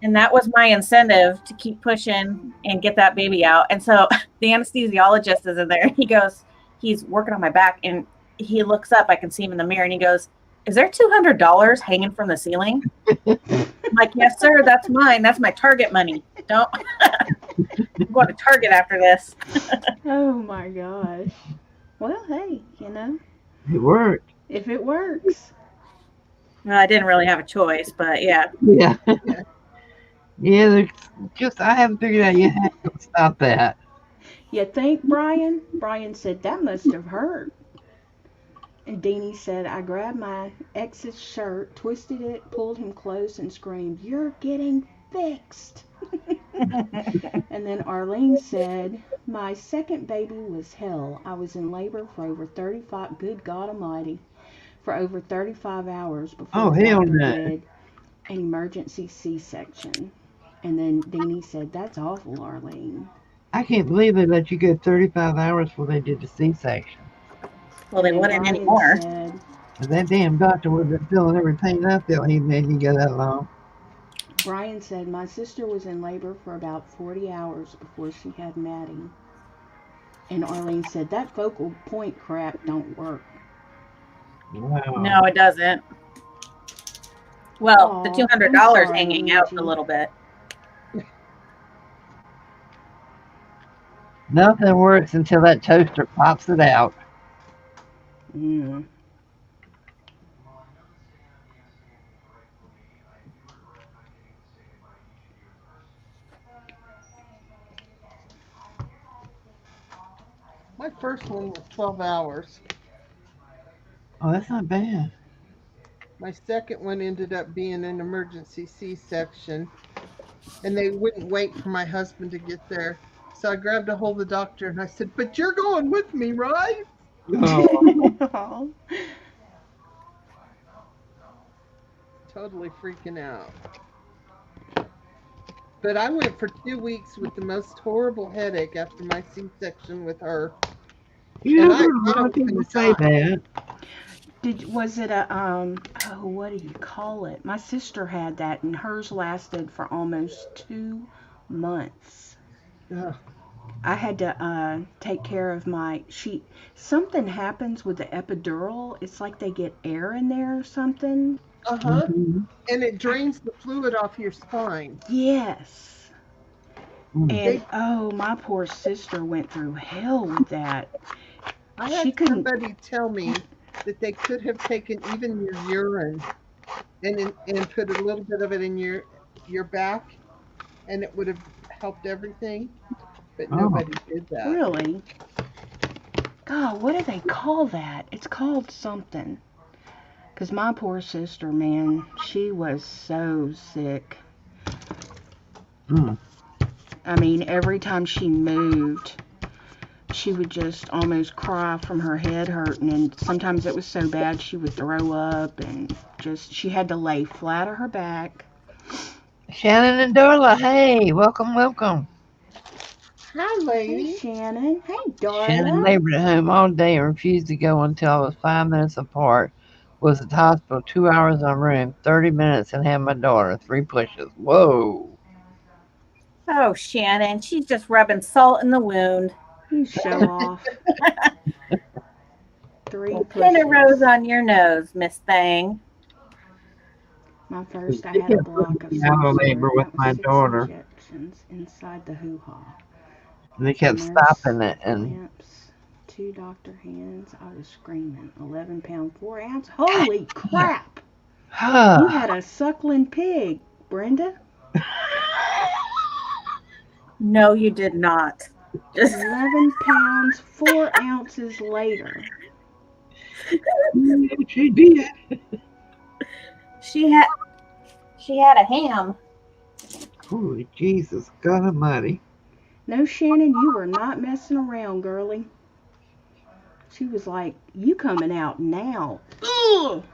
And that was my incentive to keep pushing and get that baby out. And so the anesthesiologist is in there. He's working on my back and he looks up. I can see him in the mirror and he goes, is there $200 hanging from the ceiling? I'm like, yes, sir. That's mine. That's my Target money. Don't I'm going to Target after this. Oh my gosh. Well, hey, It worked. if it works. I didn't really have a choice, but yeah. Yeah. Yeah, I haven't figured out yet how to stop that. You think, Brian? Brian said, that must have hurt. And Deanie said, I grabbed my ex's shirt, twisted it, pulled him close, and screamed, you're getting fixed. And then Arlene said, my second baby was hell. I was in labor for over 35, good God Almighty, for over 35 hours before the hell doctor no. did an emergency C-section. And then Deanie said, that's awful, Arlene. I can't believe they let you go 35 hours before they did the C-section. Well, they And then wouldn't Brian anymore. said, But that damn doctor would have been feeling every pain I felt. He made me go that long. Brian said, my sister was in labor for about 40 hours before she had Maddie. And Arlene said, that focal point crap don't work. Wow. No, it doesn't. Well, the Aw, $200 I'm sorry, hanging out Angie. a little bit. Nothing works until that toaster pops it out. Mm. My first one was 12 hours. Oh, that's not bad. My second one ended up being an emergency C-section, and they wouldn't wait for my husband to get there. So I grabbed a hold of the doctor and I said, but you're going with me, right? Oh. Totally freaking out. But I went for 2 weeks with the most horrible headache after my C-section with her. You And know, I there are a lot thought of it was people gonna say die. that. Was it a, what do you call it? My sister had that, and hers lasted for almost 2 months. Ugh. I had to take care of something happens with the epidural. It's like they get air in there or something. Uh-huh. Mhm. And it drains the fluid off your spine. Yes. And oh, my poor sister went through hell with that. I She had couldn't. somebody tell me that they could have taken even your urine and put a little bit of it in your back, and it would have helped everything. But Oh, nobody did that. Really? God, what do they call that? It's called something. Because my poor sister, man, she was so sick. mm. I mean, every time she moved, she would just almost cry from her head hurting. And sometimes it was so bad she would throw up and just, she had to lay flat on her back. Shannon and Darla, hey, welcome, welcome. Hi, Hey, lady. Shannon. Hey, Shannon Darla. labored at home all day and refused to go until I was 5 minutes apart. Was at the hospital 2 hours on room, 30 minutes, and had my daughter. 3 pushes. Whoa. Oh, Shannon, she's just rubbing salt in the wound. You show off. 3 A pin a rose pushes. on your nose, Miss Thing. My first, I They had a kept putting block of me some out of sort, labor and with that was my 6 daughter. injections inside the hoo-ha. And they The kept nurse, stopping it. And clamps, 2 doctor hands. I was screaming. 11 pound, 4 ounce. Holy crap! You had a suckling pig, Brenda. No, you did not. Just 11 pounds, 4 ounces later. she did. she had a ham. Holy Jesus, God Almighty. No, Shannon, you were not messing around, girlie. She was like, you coming out now. Ugh!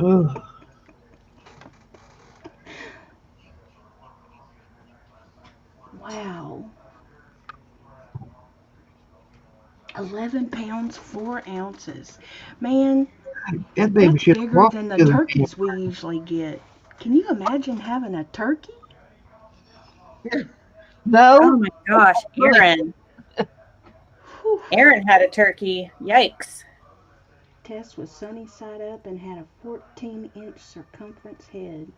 Ugh. Wow. 11 pounds, 4 ounces. Man, That baby that's should have bigger walked than the to the turkeys we usually get. Can you imagine having a turkey? Oh No. my gosh, Aaron. Whew. Aaron had a turkey. Yikes. Tess was sunny side up and had a 14-inch circumference head.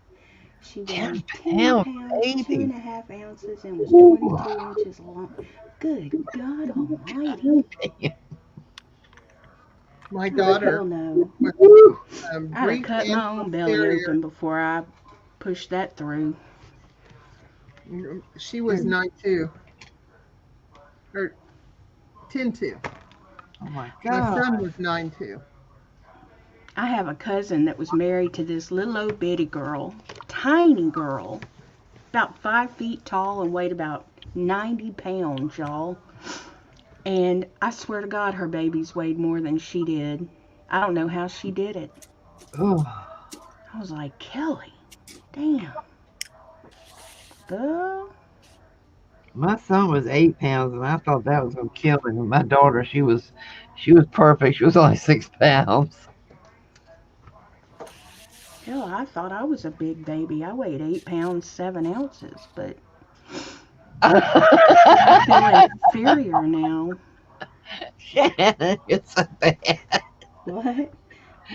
She 10 weighed 10 pounds, pounds, baby. 2.5 ounces, and was Ooh. 22 inches long. Good God Almighty. My Oh, hell daughter no. was Ooh. I'd have brief cut my animal own belly carrier. open before I pushed that through. She was 9'2", or 10'2". Oh my My God. son was 9'2". I have a cousin that was married to this little old bitty girl, tiny girl, about 5 feet tall and weighed about 90 pounds, y'all. And I swear to God, her babies weighed more than she did. I don't know how she did it. Oh. I was like, Kelly, damn. Girl. My son was 8 pounds, and I thought that was gonna kill him. My daughter, she was perfect. She was only 6 pounds. Hell, I thought I was a big baby. I weighed 8 pounds, 7 ounces, but I feel inferior now. Shannon, you're so bad. What?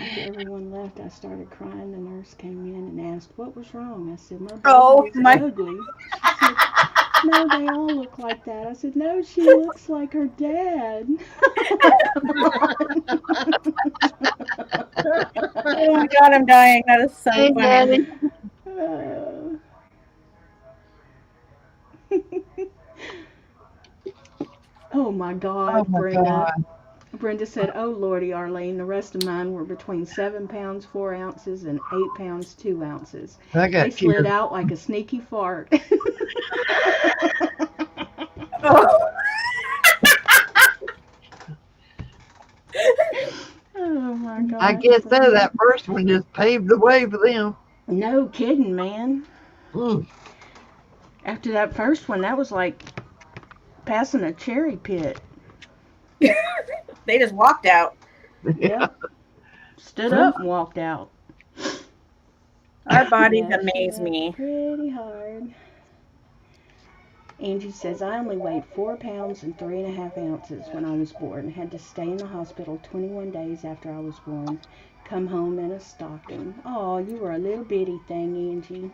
After everyone left, I started crying. The nurse came in and asked what was wrong. I said, my baby Oh is my. ugly. She said, no, they all look like that. I said, no, she looks like her dad. Oh my god, I'm dying. That is so Hey, funny. Daddy. Oh my Oh God, my Brenda. God. Brenda said, oh Lordy, Arlene, the rest of mine were between 7 pounds, 4 ounces and 8 pounds, 2 ounces. I They got slid tears. out like a sneaky fart. Oh. Oh my I gosh, guess so. Brenda. That first one just paved the way for them. No kidding, man. Mm. After that first one, that was like passing a cherry pit. They just walked out. Yep. Stood up and walked out. Our bodies Yeah, she amaze laughed me. pretty hard. Angie says, I only weighed 4 pounds and 3.5 ounces when I was born. Had to stay in the hospital 21 days after I was born. Come home in a stocking. Oh, you were a little bitty thing, Angie.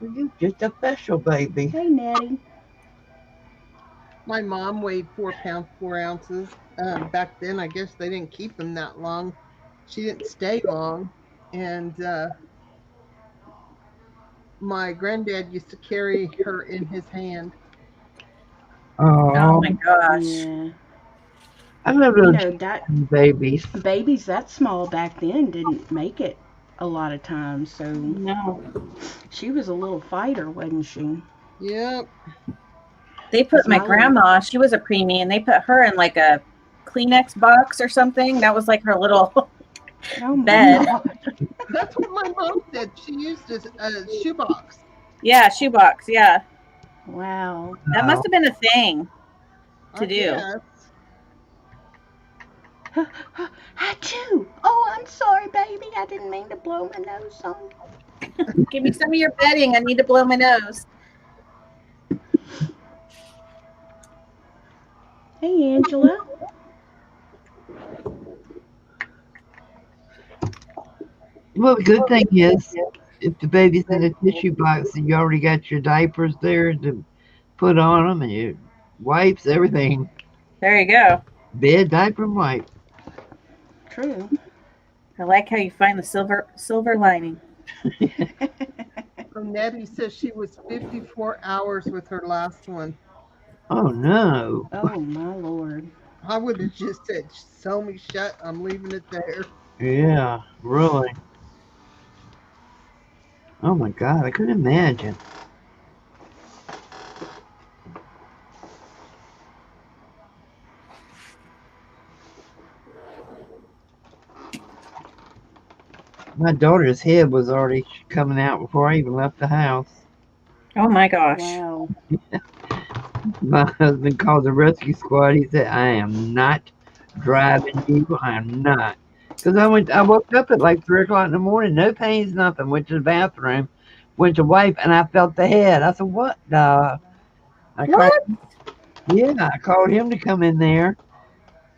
You just a special baby. Hey, Nettie. My mom weighed 4 pounds 4 ounces. Back then, I guess they didn't keep them that long. She didn't stay long, and my granddad used to carry her in his hand. Oh Oh, my gosh. Yeah. I love You those know, that babies. babies that small back then didn't make it a lot of times, so No. she was a little fighter, wasn't she? Yep. They put 'Cause my my little grandma, she was a preemie, and they put her in like a Kleenex box or something. That was like her little oh my bed. god. That's what my mom said. She used a shoebox. Yeah, shoebox. Yeah. Wow. That must have been a thing to I do. guess. Achoo! Oh, I'm sorry, baby. I didn't mean to blow my nose on you. Give me some of your bedding. I need to blow my nose. Hey, Angela. Well, the good thing is, if the baby's in a tissue box and you already got your diapers there to put on them and your wipes, everything, There you go. bed, diaper, and wipe. True. I like how you find the silver lining. So Nettie says she was 54 hours with her last one. Oh no. Oh my lord. I would have just said, sew me shut. I'm leaving it there. Yeah, really. Oh my God, I couldn't imagine. My daughter's head was already coming out before I even left the house. Oh my gosh. Wow. My husband called the rescue squad. He said, "I am not driving you. I am not." Because I woke up at like 3 o'clock in the morning, no pains, nothing. Went to the bathroom, went to wipe, and I felt the head. I said, "What the?" I called, What? yeah, I called him to come in there,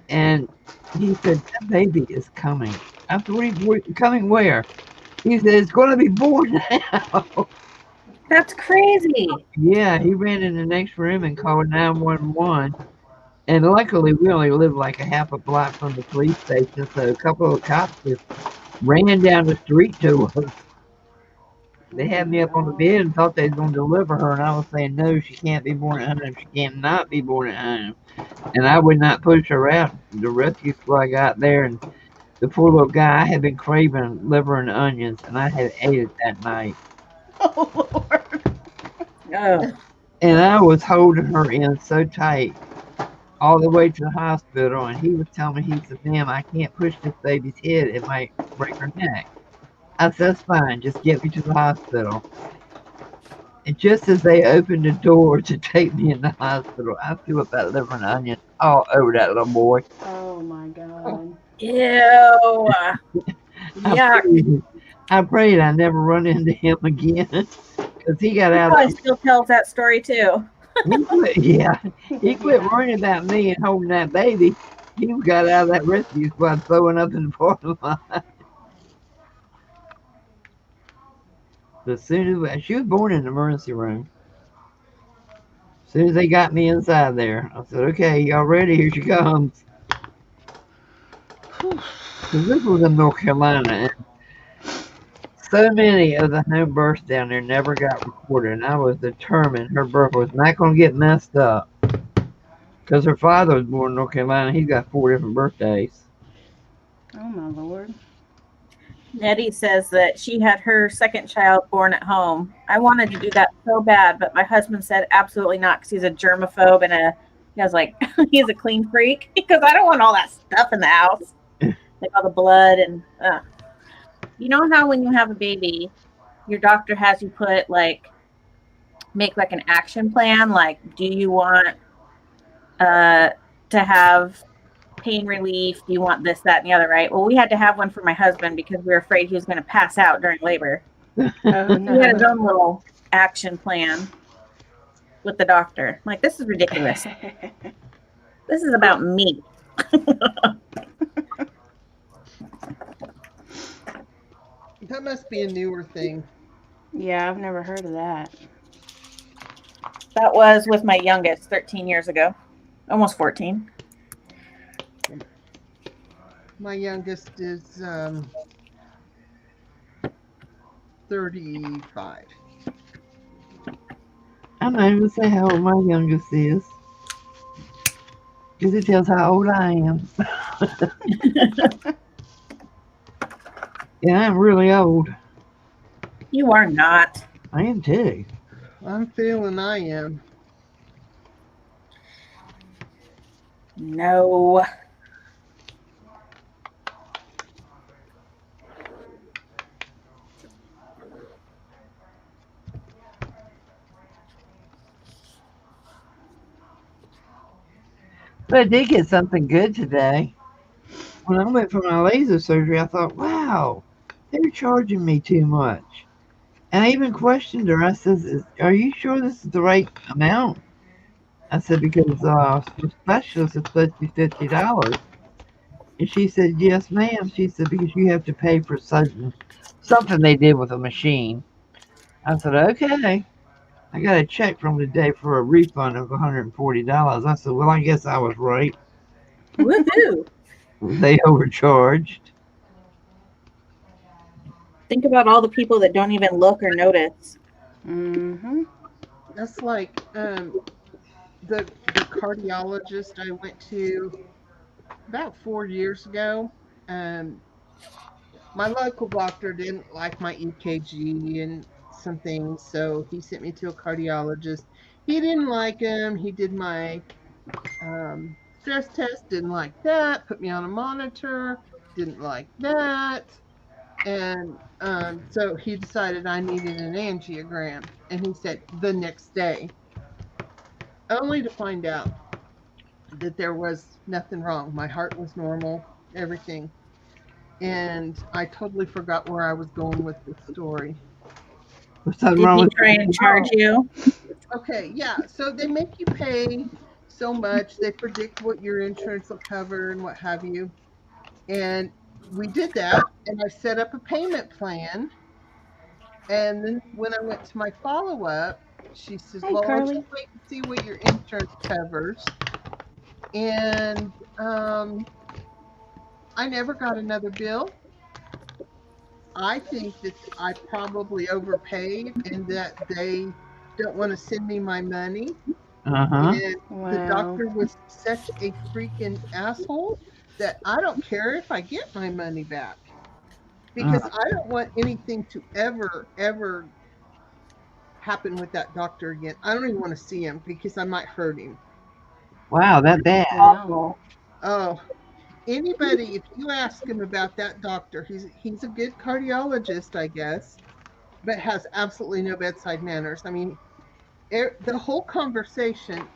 and he said, "That baby is coming." I said, "Coming where?" He said, "It's going to be born now." That's crazy. Yeah, he ran in the next room and called 911. And luckily, we only live like a half a block from the police station, so a couple of cops just ran down the street to us. They Oh had my me up on the god. bed and thought they was going to deliver her, and I was saying, no, she can't be born at home. She cannot be born at home. And I would not push her out. The rescue squad got there, and the poor little guy, I had been craving liver and onions, and I had ate it that night. Oh lord. Oh, And I was holding her in so tight all the way to the hospital, and he was telling me, he said, "Ma'am, I can't push this baby's head. It might break her neck." I said, "That's fine. Just get me to the hospital." And just as they opened the door to take me in the hospital, I threw up that liver and onion all over that little boy. Oh my Oh, god. ew. I Yuck. prayed, I prayed I never run into him again because he got He out of probably still tells that story too. he quit, yeah, he quit Yeah. worrying about me and holding that baby. He got out of that rescue squad throwing up in the parking lot. As soon as she was born in the emergency room, as soon as they got me inside there, I said, "Okay, y'all ready? Here she comes." Whew. 'Cause this was in North Carolina, and so many of the home births down there never got recorded, and I was determined her birth was not going to get messed up. Because her father was born in North Carolina, he's got 4 different birthdays. Oh my lord. Nettie says that she had her second child born at home. I wanted to do that so bad, but my husband said absolutely not because he's a germaphobe and he's a clean freak because I don't want all that stuff in the house, like all the blood and. You know how when you have a baby, your doctor has you make like an action plan, like do you want to have pain relief? Do you want this, that, and the other, right? Well, we had to have one for my husband because we were afraid he was going to pass out during labor. Oh He had his no. own little action plan with the doctor. I'm like, this is ridiculous. This is about me. that must be a newer thing. Yeah, I've never heard of that. That was with my youngest 13 years ago, almost 14. My youngest is 35. I'm not even say how old my youngest is, because it tells how old I am. Yeah, I'm really old. You are not. I am too. I'm feeling I am. No. But I did get something good today. When I went for my laser surgery, I thought, wow, they're charging me too much. And I even questioned her. I says, are you sure this is the right amount? I said, because for specialists, it's supposed to be $50. And she said, yes, ma'am. She said, because you have to pay for something they did with a machine. I said, okay. I got a check from today for a refund of $140. I said, well, I guess I was right. Woohoo. They overcharged. Think about all the people that don't even look or notice. Mm-hmm. That's like the cardiologist I went to about 4 years ago. Um, my local doctor didn't like my EKG and some things, so he sent me to a cardiologist. He didn't like him. He did my stress test, didn't like that. Put me on a monitor, didn't like that. And so he decided I needed an angiogram. And he said the next day, only to find out that there was nothing wrong. My heart was normal, everything. And I totally forgot where I was going with this story. There's something Did wrong he with try and charge you? Okay, yeah. So they make you pay so much. They predict what your insurance will cover and what have you. And we did that. And I set up a payment plan. And then when I went to my follow up, she says, Hey, well, I'll just Curly. wait and see what your insurance covers. And I never got another bill. I think that I probably overpaid and that they don't want to send me my money. Uh-huh. And the Wow. doctor was such a freaking asshole that I don't care if I get my money back because Uh, I don't want anything to ever happen with that doctor again. I don't even want to see him because I might hurt him. wow, that bad. Wow. Awful. Oh, anybody, if you ask him about that doctor, he's a good cardiologist, I guess, but has absolutely no bedside manners. I mean, the whole conversation,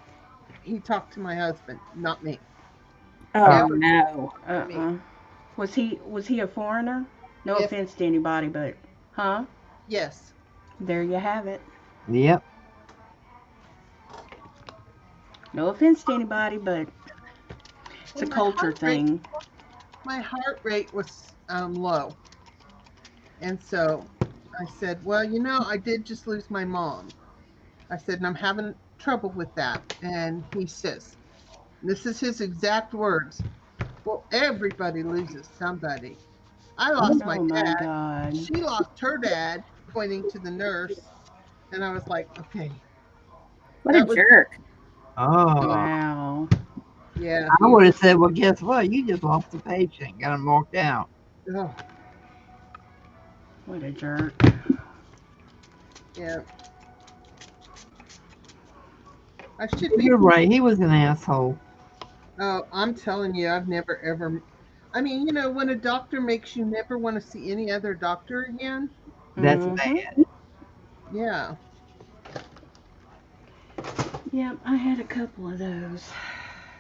he talked to my husband, not me. Oh Never no. to me. Uh-uh. Was he a foreigner? No Yes, offense to anybody, but huh? yes. There you have it. Yep. No offense to anybody, but it's Well, a culture thing. my heart rate was low, and so I said, well, I did just lose my mom. I said, and I'm having trouble with that. And he says, this is his exact words. Well, everybody loses somebody. I lost my Oh my dad. God. She lost her dad, pointing to the nurse. And I was like, okay, What a that was, jerk. Oh, Wow. yeah, I would have said, well, guess what? You just lost a patient, got him walked out. oh, What a jerk. yeah. I should be, You're right. He was an asshole. oh, I'm telling you, I've never ever, I mean, when a doctor makes you never want to see any other doctor again. That's Mm-hmm. bad. Yeah. Yep, I had a couple of those.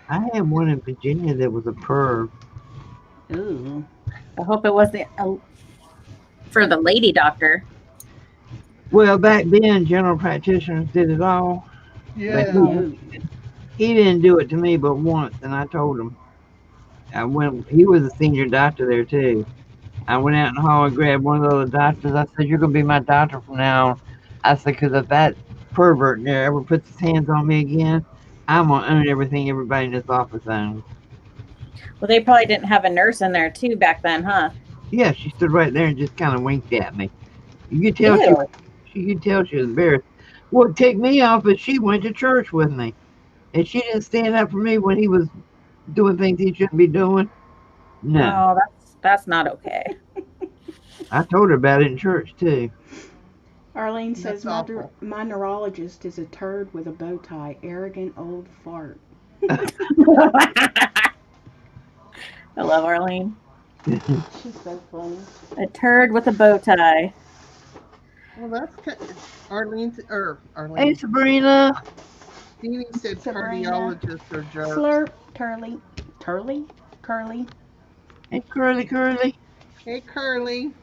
I had one in Virginia that was a perv. Ooh. I hope it wasn't for the lady doctor. Well, back then, general practitioners did it all. But Yeah. No. he didn't do it to me but once, and I told him. When he was a senior doctor there too, I went out in the hall and grabbed one of the other doctors. I said, "You're gonna be my doctor from now on." I said, "Because if that pervert in there ever puts his hands on me again, I'm gonna own everything everybody in this office owns." Well, they probably didn't have a nurse in there too back then, huh? Yeah, she stood right there and just kind of winked at me. You could tell Ew. you could tell she was embarrassed. What ticked me off is she went to church with me, and she didn't stand up for me when he was doing things he shouldn't be doing. No, Oh, that's not okay. I told her about it in church too. Arlene That's says awful. my neurologist is a turd with a bow tie, arrogant old fart. I love Arlene. She's so funny. A turd with a bow tie. Well, that's Arlene's or Hey, Arlene. Sabrina. Deanie said Sabrina. cardiologists are jerks. Slurp, curly. Hey, Curly. Hey, Curly.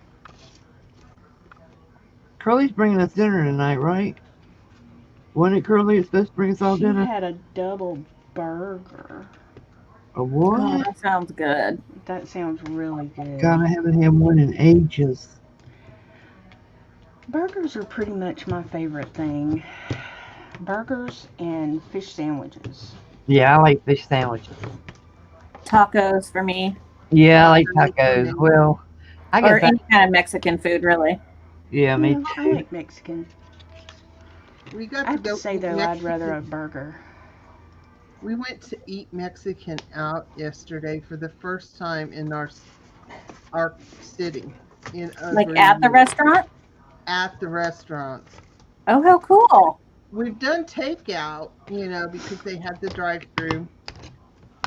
Curly's bringing us dinner tonight, right? Wasn't it Curly that's supposed to bring us all She dinner? had a double burger. A Oh, what? that sounds good. That sounds really good. God, I haven't had one in ages. Burgers are pretty much my favorite thing. Burgers and fish sandwiches. Yeah, I like fish sandwiches. Tacos for me, Yeah, I like Me tacos. too. Well, I or guess any kind of Mexican food, really. yeah, me Yeah, I too. like Mexican. We got I to have go to say eat though, I'd rather a Mexican. burger. We went to eat Mexican out yesterday for the first time in our city in Like over a at the year restaurant. at the restaurants. Oh, how cool! We've done takeout, because they had the drive-through,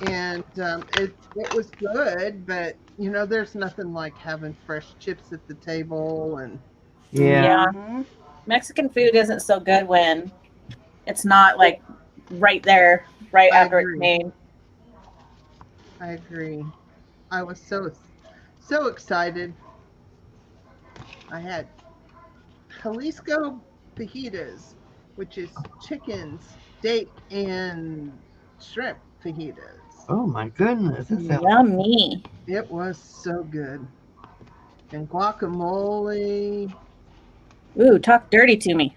and it was good. But there's nothing like having fresh chips at the table, and Yeah. Yeah, Mm-hmm. Mexican food isn't so good when it's not like right there, right I after it's agree. made. I agree. I was so excited. I had Jalisco fajitas, which is chicken, steak, and shrimp fajitas. Oh my goodness, that sounds. Yummy. It was so good. And guacamole. Ooh, talk dirty to me.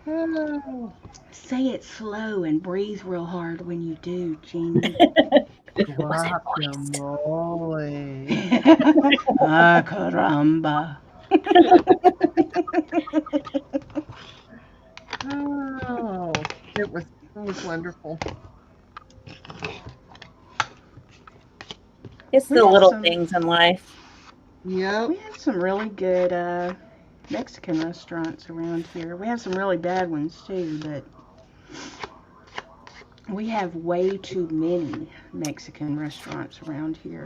Oh, Say it slow and breathe real hard when you do, Jeannie. guacamole. Ah, caramba. Oh, it was wonderful. It's We the have little some- things in life. Yep. We have some really good Mexican restaurants around here. We have some really bad ones too, but we have way too many Mexican restaurants around here.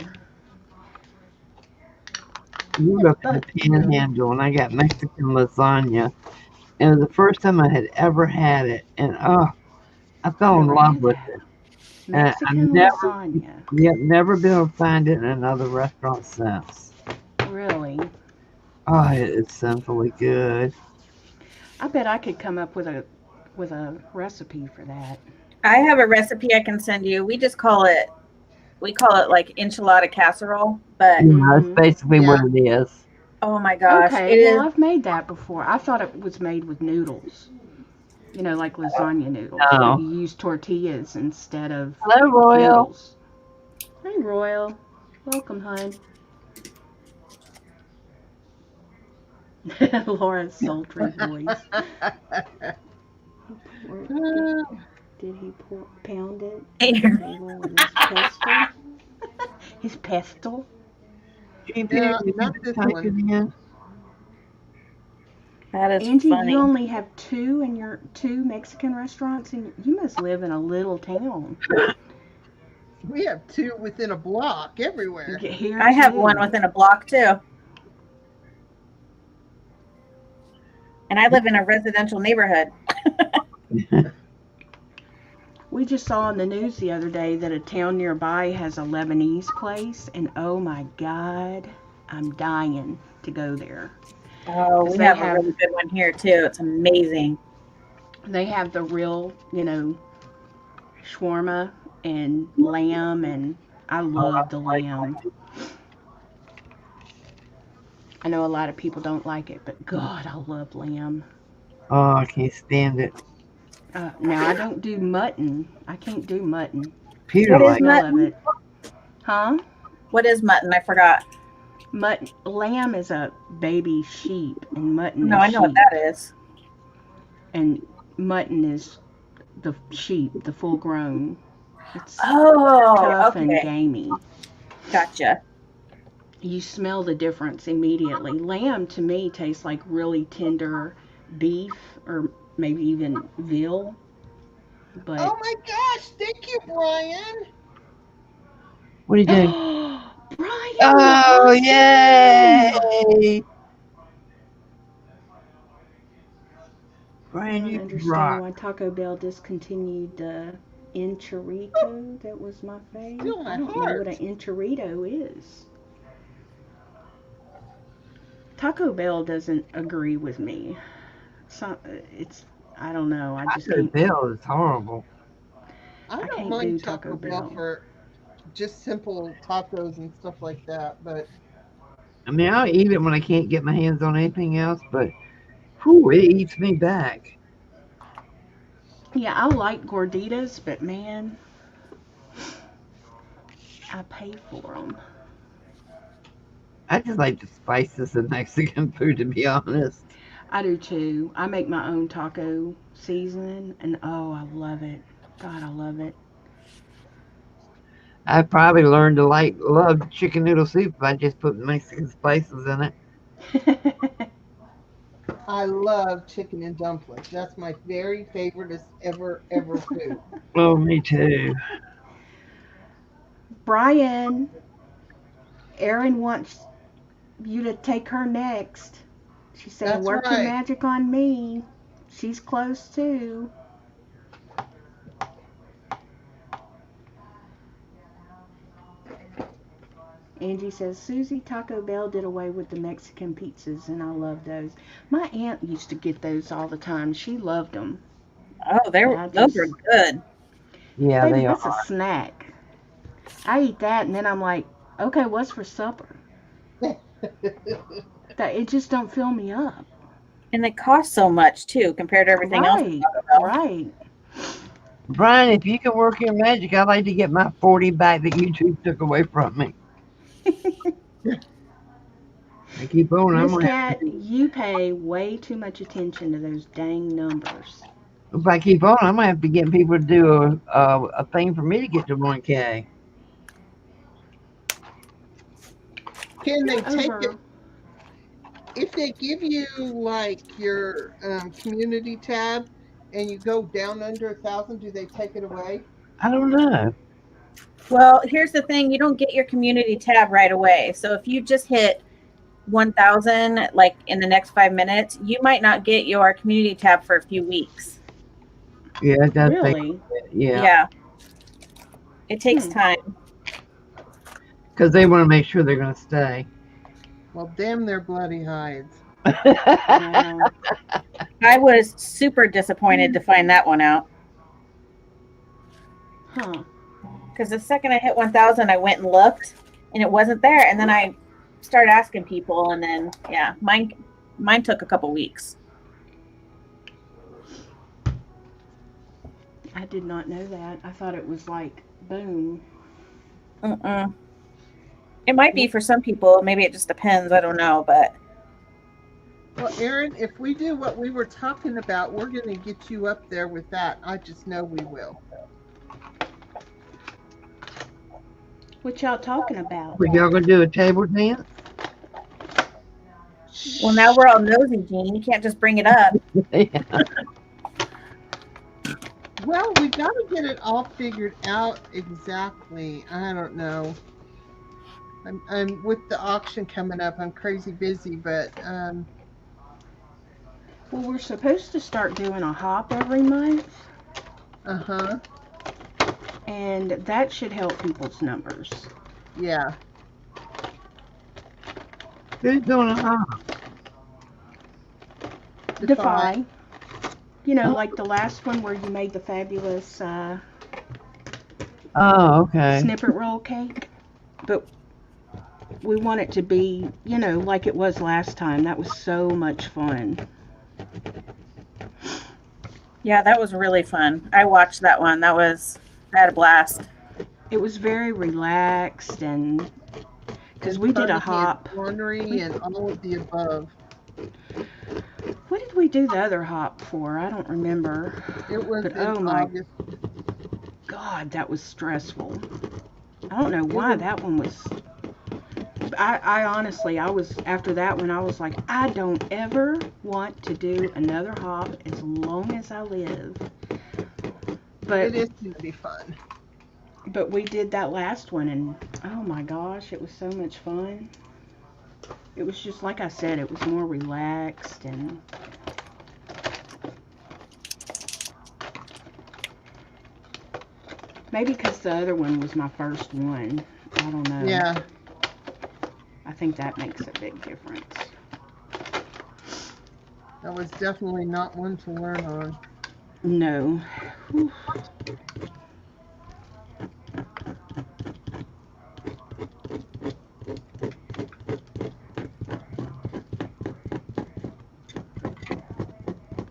We were up in the Panhandle and I got Mexican lasagna. And it was the first time I had ever had it, and I fell in Never love had with that. it. Mexican never- lasagna. Yep, never been able to find it in another restaurant since. Really? Oh, it's simply good. I bet I could come up with a recipe for that. I have a recipe I can send you. We call it like enchilada casserole, but You know, it's Mhm. basically what Yeah. it is. oh my gosh, Okay, it well is. I've made that before. I thought it was made with noodles. You know, like lasagna noodles. No. But you use tortillas instead of Hello, Royal. noodles. Hey, Royal. Welcome, hon. Laura's sultry voice. Did he pound it? Here. Table with his pestle? His pestle? Jean Yeah, Pierre, did not you this type one. it in? That is Angie, funny. you only have two Mexican restaurants, and you must live in a little town. We have two within a block everywhere. Here I have too. one within a block too. And I live in a residential neighborhood. We just saw on the news the other day that a town nearby has a Lebanese place, and oh my God, I'm dying to go there. Oh, 'Cause we they have a have- really good one here too. It's amazing. They have the real, shawarma and lamb, and I love the lamb. I know a lot of people don't like it, but God, I love lamb. Oh, I can't stand it. Now I don't do mutton. I can't do mutton. Peter What The is likes smell of mutton? it. Huh? What is mutton? I forgot. Lamb is a baby sheep, and mutton No, is I know what sheep, that is. and mutton is the sheep, the full grown. It's Oh, tough and okay. gamey. Gotcha. You smell the difference immediately. Lamb to me tastes like really tender beef or maybe even veal. But Oh my gosh! Thank you, Brian. What are you doing? Brian, you're Oh, awesome. yay! I Brian, don't you understand rock. why Taco Bell discontinued the enchilito. That was my fave. Still I my don't know what an heart. enchilito is. Taco Bell doesn't agree with me. So it's I don't know. I just Taco can't. Bell is horrible. I I don't can't do mind Taco Taco Bell Bell. for just simple tacos and stuff like that, but I mean, I'll eat it when I can't get my hands on anything else, but whew, it eats me back. Yeah, I like gorditas, but man, I pay for them. I just like the spices of Mexican food, to be honest. I do too. I make my own taco seasoning, and oh, I love it. God, I love it. I probably learned to love chicken noodle soup if I just put Mexican spices in it. I love chicken and dumplings. That's my very favorite ever food. Oh, me too. Brian, Erin wants you to take her next. She's saying, That's work your right. magic on me. She's close too. Angie says, Susie, Taco Bell did away with the Mexican pizzas, and I love those. My aunt used to get those all the time. She loved them. Oh, And I those are just, good. Yeah, baby, they that's a are. snack. I eat that, and then I'm like, okay, what's for supper? That it just don't fill me up. And they cost so much too compared to everything else at Right, Taco Bell. right. Brian, if you can work your magic, I'd like to get my 40 back that YouTube took away from me. I keep on. I'm Miss gonna have Cat, to you pay way too much attention to those dang numbers. if I keep on, I'm gonna have to get people to do a thing for me to get to 1K. Can they You're take it over. if they give you like your community tab and you go down under 1,000? Do they take it away? I don't know. Well, here's the thing, you don't get your community tab right away. So if you just hit 1,000 like in the next 5 minutes, you might not get your community tab for a few weeks. Yeah, it does take. Really? Yeah, Yeah, it takes Hmm. time. because they want to make sure they're gonna stay. Well, damn their bloody hides. Yeah. I was super disappointed to find that one out Huh. because the second I hit 1,000, I went and looked and it wasn't there. And then I started asking people, and then yeah, mine took a couple weeks. I did not know that. I thought it was like, boom. Mm-mm. It might be for some people. Maybe it just depends. I don't know, but Well, Erin, if we do what we were talking about, we're going to get you up there with that. I just know we will. What y'all talking about? But y'all gonna do a table dance? well, now we're all nosy, Gene. You can't just bring it up. Yeah. Well, we got to get it all figured out exactly. I don't know. I'm with the auction coming up. I'm crazy busy, but Well, we're supposed to start doing a hop every month, uh-huh. and that should help people's numbers. Yeah. Who's doing a hop? Defy. You know, like the last one where you made the fabulous Oh, okay. snippet roll cake. But we want it to be, you know, like it was last time. That was so much fun. Yeah, that was really fun. I watched that one. I had a blast. It was very relaxed, and because we did a Funny and hop. ornery and all of the above. What did we do the other hop for? I don't remember. It was But in oh my August. God, that was stressful. I don't know It why was- that one was. I honestly, I was, after that one, I was like, I don't ever want to do another hop as long as I live. But It is going to be fun. But we did that last one, and oh my gosh, it was so much fun. It was just like I said, it was more relaxed, and maybe because the other one was my first one. I don't know. Yeah. I think that makes a big difference. That was definitely not one to learn on. No. Whew.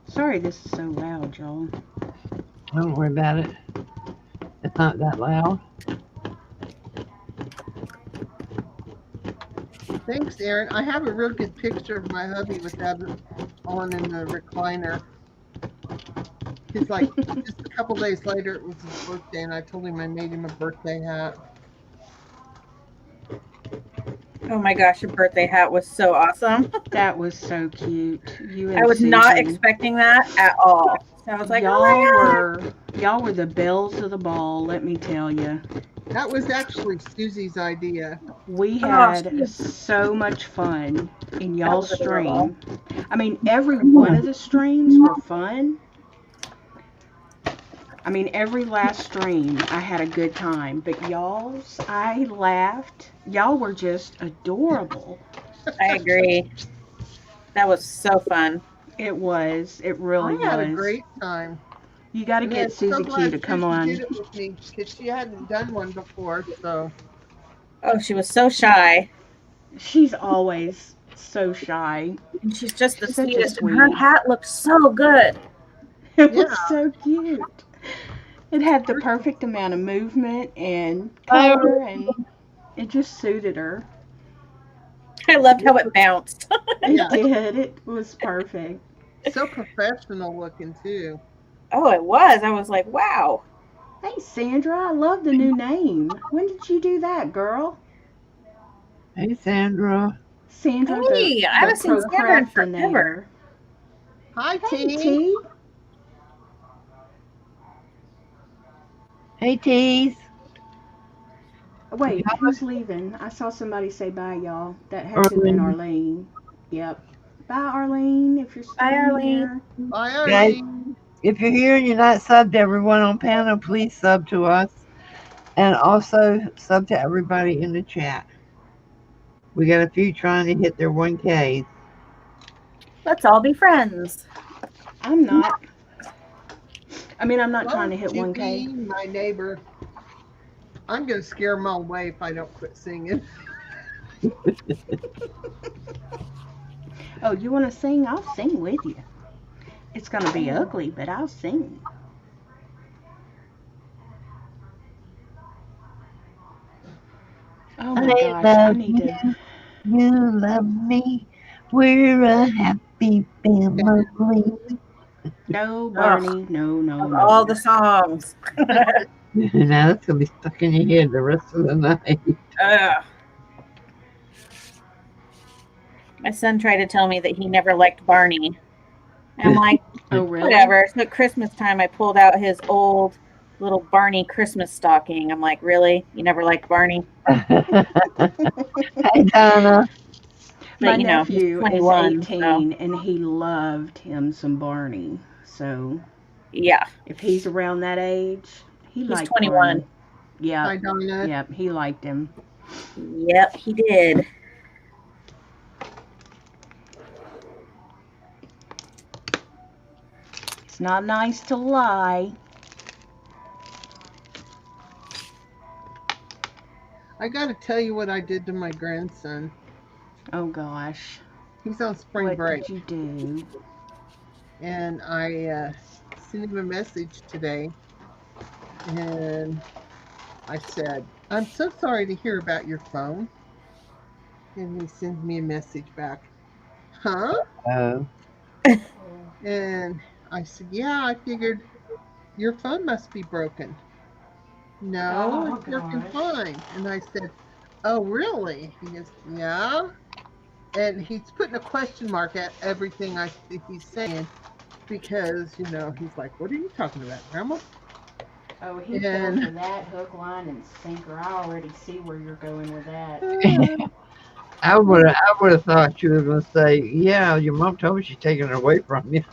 Sorry this is so loud, y'all. Don't worry about it. It's not that loud. Thanks, Aaron. I have a real good picture of my hubby with that on in the recliner. He's like, just a couple days later, it was his birthday, and I told him I made him a birthday hat. Oh my gosh, your birthday hat was so awesome. That was so cute. You and I was not Susan. expecting that at all. So I was like, y'all oh my God. y'all were the bells of the ball, let me tell you. That was actually Susie's idea. We Oh, had she- so much fun in That y'all's was adorable. stream. I mean, every one of the streams were fun. I mean, every last stream, I had a good time. But y'all's, I laughed. Y'all were just adorable. I agree. That was so fun. It was. It really I had a was. great time. You got to And get I'm so Susie glad Q to come Susie on. did it with me because she hadn't done one before. So Oh, she was so shy. She's always so shy. And she's just the She's such a sweetest. And her sweetie. hat looked so good. It was Yeah. so cute. It had the perfect amount of movement and color, and it just suited her. I loved how it bounced. It Yeah. did. It was perfect. so professional looking too. Oh, it was. I was like, wow. Hey, Sandra, I love the new name. When did you do that, girl? Hey, Sandra. Sandra, Hey, I haven't seen Sandra in procrastinator. forever. Hi, Hey, T. T. Hey, Tease. Wait, who's leaving? I saw somebody say bye, y'all. That had to have been Arlene. Yep. Bye, Arlene, if you're still Bye, Arlene. here. Bye, Guys. Arlene. If you're here and you're not subbed to everyone on panel, please sub to us. And also sub to everybody in the chat. We got a few trying to hit their 1Ks. Let's all be friends. I'm not. I mean, I'm not Hello, trying to hit 1K. Judy, my neighbor. I'm going to scare them all away if I don't quit singing. Oh, you want to sing? I'll sing with you. It's going to be ugly, but I'll sing. Oh my gosh, I need to. You love me. We're a happy family. No, Barney. No, no, Of no. all the songs. Now that's going to be stuck in your head the rest of the night. Ugh. My son tried to tell me that he never liked Barney. I'm like, Oh, really? whatever. So at Christmas time, I pulled out his old little Barney Christmas stocking. I'm like, really? You never liked Barney? Hey, Donna. My But, you know, he's nephew is 21, 18, and he loved him some Barney. So Yeah. if he's around that age, he He's liked 21. Barney. Yeah, Hi, Donna. yep, he liked him. Yep, he did. It's not nice to lie. I got to tell you what I did to my grandson. Oh gosh. He's on spring What break, did you do? and I sent him a message today, and I said, "I'm so sorry to hear about your phone." And he sends me a message back, "Huh?" Oh, And I said, "Yeah, I figured your phone must be broken." "No, Oh it's working gosh. fine." And I said, "Oh, really?" He goes, "Yeah." And he's putting a question mark at everything he's saying because, he's like, "What are you talking about, Grandma?" Oh, he fell And for that hook, line, and sinker. I already see where you're going with that. I would have thought you were going to say, "Yeah, your mom told me she's taking it away from you."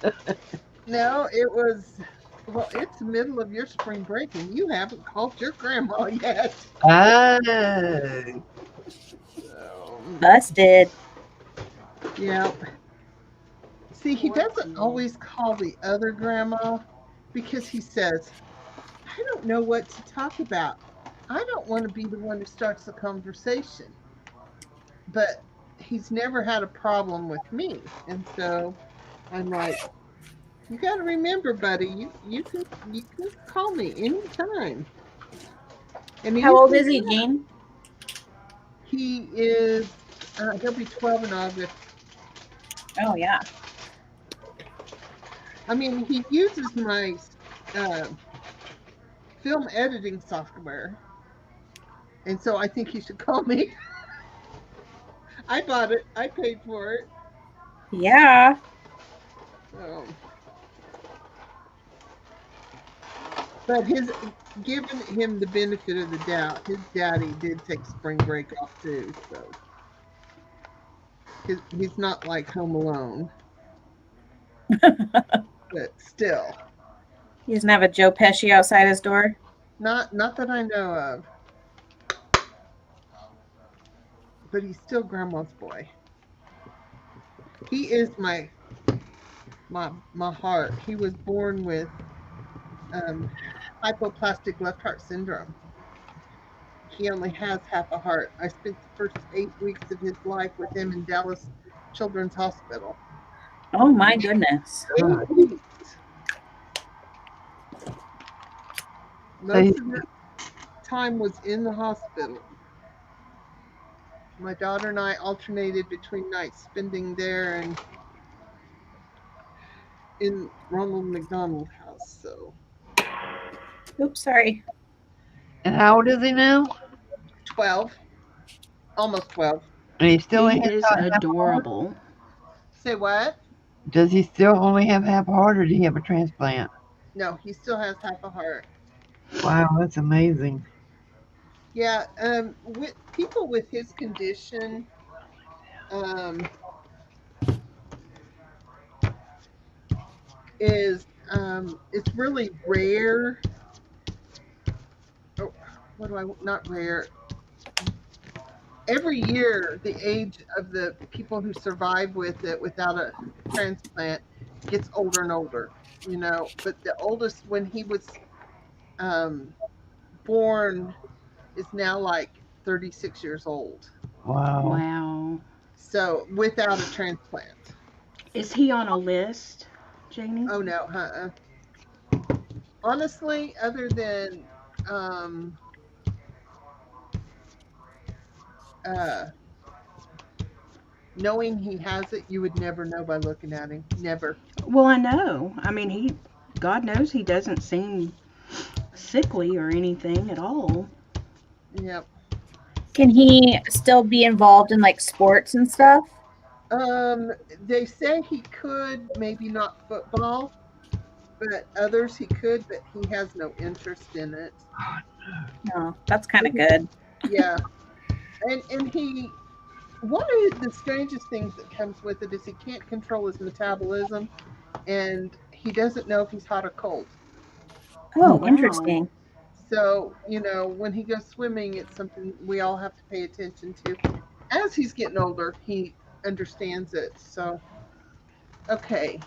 no, it was, well, it's the middle of your spring break and you haven't called your grandma yet. Oh, So, Busted. yeah. See, he Poor doesn't kid. always call the other grandma because he says, "I don't know what to talk about. I don't want to be the one who starts the conversation." But he's never had a problem with me. And so I'm like, "You got to remember, buddy, you can call me anytime." And he How old usually is he, Jean? he is he'll be 12 in August. Oh, yeah. I mean, he uses my uh, film editing software, and so I think he should call me. I bought it. I paid for it. Yeah. So, but his giving him the benefit of the doubt, his daddy did take spring break off too, so he's not like home alone, but still, He doesn't have a Joe Pesci outside his door. not that I know of. But he's still grandma's boy. He is my heart. He was born with um, hypoplastic left heart syndrome. He only has half a heart. I spent the first 8 weeks of his life with him in Dallas Children's Hospital. Oh, my goodness. God. 8 weeks. So Most of the time was in the hospital. My daughter and I alternated between nights spending there and in Ronald McDonald House. So Oops, sorry. and how old is he now? 12, almost 12. And he still He ain't is adorable. Say what? Does he still only have half a heart, or did he have a transplant? No, he still has half a heart. Wow, that's amazing. Yeah, with people with his condition, um, it's really rare. Oh, what do I not rare? Every year, the age of the people who survive with it without a transplant gets older and older. But the oldest when he was um, born is now like 36 years old. Wow. Wow. So without a transplant. Is he on a list, Janie? Oh no, honestly, other than um, uh, knowing he has it, you would never know by looking at him. Never. Well, I know. I mean, God knows he doesn't seem sickly or anything at all. Yep. Can he still be involved in like sports and stuff? They say he could, maybe not football, but others he could, but he has no interest in it. No, that's kind of good. Yeah. And he one of the strangest things that comes with it is he can't control his metabolism and he doesn't know if he's hot or cold. Oh, Oh, wow. interesting. So, when he goes swimming, it's something we all have to pay attention to. As he's getting older, he understands it. So, okay.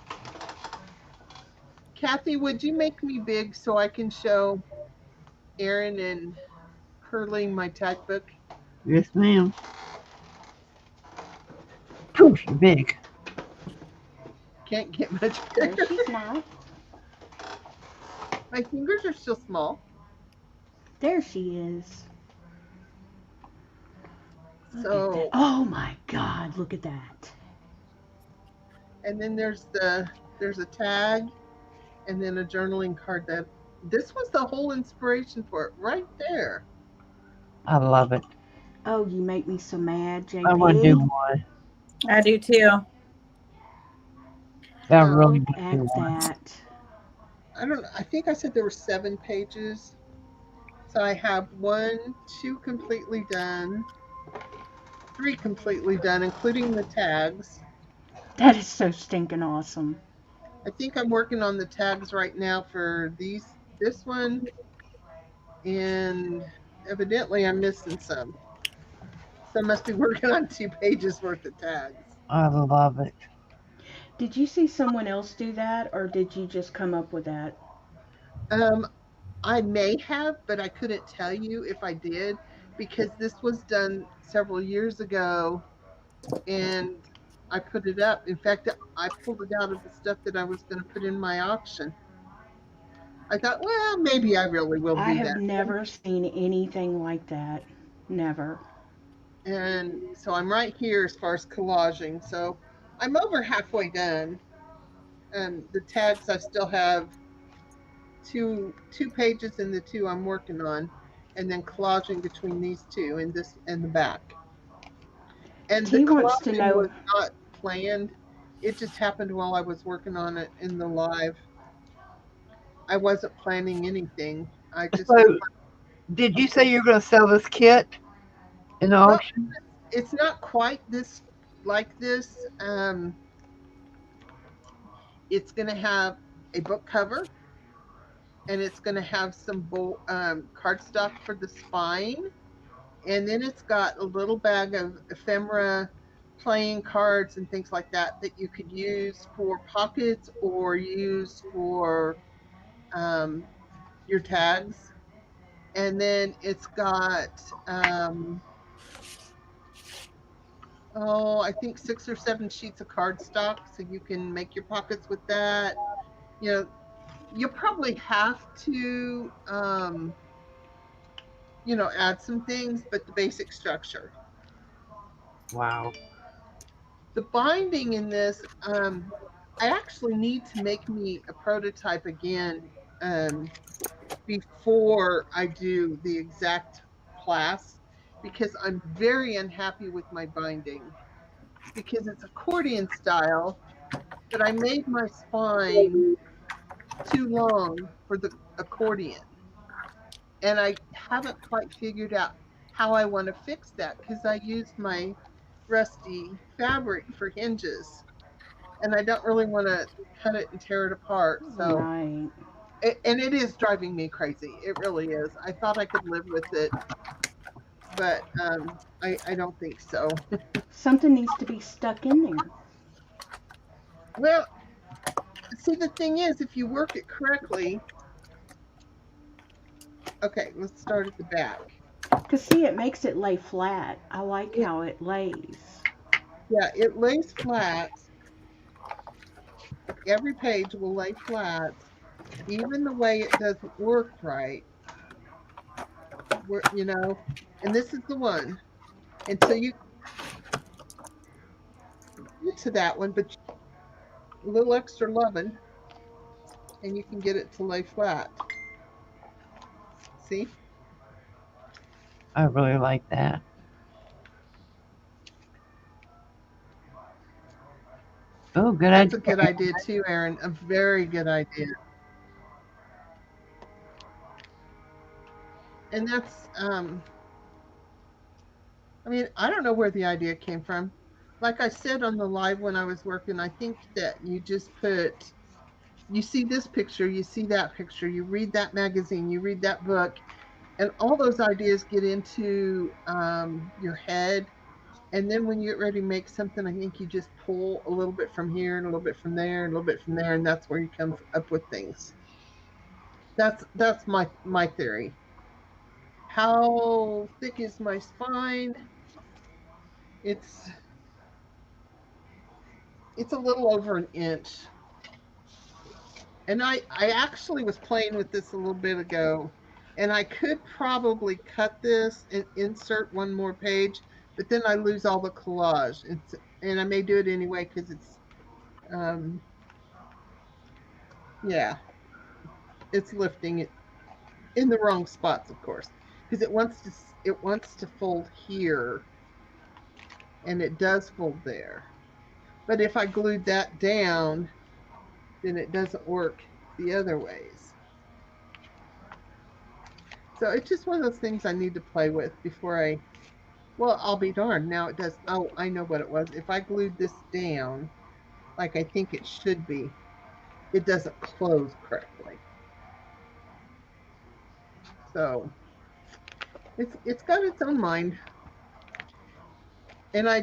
Kathy, would you make me big so I can show Erin and Curly my tag book? Yes, ma'am. Poof, you're big. Can't get much No, bigger. she's not. My fingers are still small. There she is. Look at that. So, Oh my God, look at that. and then there's a tag and then a journaling card that this was the whole inspiration for it right there. I love it. Oh, you make me so mad, I want to do JP. one. I do too. I So really Look want to do at one. that. I don't I think I said there were 7 pages. So I have 2 completely done, 3 completely done, including the tags. That is so stinking awesome. I think I'm working on the tags right now for this one, and evidently I'm missing some. So I must be working on 2 pages worth of tags. I love it. Did you see someone else do that, or did you just come up with that? Um, I may have, but I couldn't tell you if I did because this was done several years ago and I put it up. In fact, I pulled it out of the stuff that I was going to put in my auction. I thought, well, maybe I really will I do have that. never seen anything like that. Never. And so I'm right here as far as collaging. So I'm over halfway done. The tags I still have two pages in the 2 I'm working on, and then collaging between these 2 and this and the back. And the T wants to collaging know. was not planned. It just happened while I was working on it in the live. I wasn't planning anything. I just So, did you say you're going to sell this kit in the well, auction? it's not quite this like this. It's going to have a book cover, and it's going to have some cardstock for the spine, and then it's got a little bag of ephemera playing cards and things like that you could use for pockets or use for um, your tags. And then it's got I think 6 or 7 sheets of cardstock, so you can make your pockets with that. You know, you'll probably have to add some things, but the basic structure. Wow. The binding in this, I actually need to make me a prototype again before I do the exact class because I'm very unhappy with my binding because it's accordion style, but I made my spine too long for the accordion. And I haven't quite figured out how I want to fix that because I used my rusty fabric for hinges and I don't really want to cut it and tear it apart. So, Right. and it is driving me crazy. It really is. I thought I could live with it, but I don't think so. Something needs to be stuck in there. Well, see, the thing is, if you work it correctly, okay, let's start at the back. Because, see, it makes it lay flat. I like how it lays. Yeah, it lays flat. Every page will lay flat. Even the way it doesn't work right, and this is the one. And so you get to that one, but a little extra loving, and you can get it to lay flat. See? I really like that. Oh, good That's a idea. good idea too, Erin. A very good idea. And that's I mean, I don't know where the idea came from. Like I said on the live when I was working, I think that you see this picture, you see that picture, you read that magazine, you read that book, and all those ideas get into your head. And then when you get ready to make something, I think you just pull a little bit from here and a little bit from there and a little bit from there, and that's where you come up with things. That's my theory. How thick is my spine? It's it's a little over an inch. And I actually was playing with this a little bit ago, and I could probably cut this and insert one more page, but then I lose all the collage. And I may do it anyway because um, yeah, it's lifting it in the wrong spots, of course, because it wants to fold here, and it does fold there. But if I glued that down, then it doesn't work the other ways. So it's just one of those things I need to play with before well, I'll be darned. Now it does. Oh, I know what it was. If I glued this down, like I think it should be, it doesn't close correctly. So it's got its own mind. And I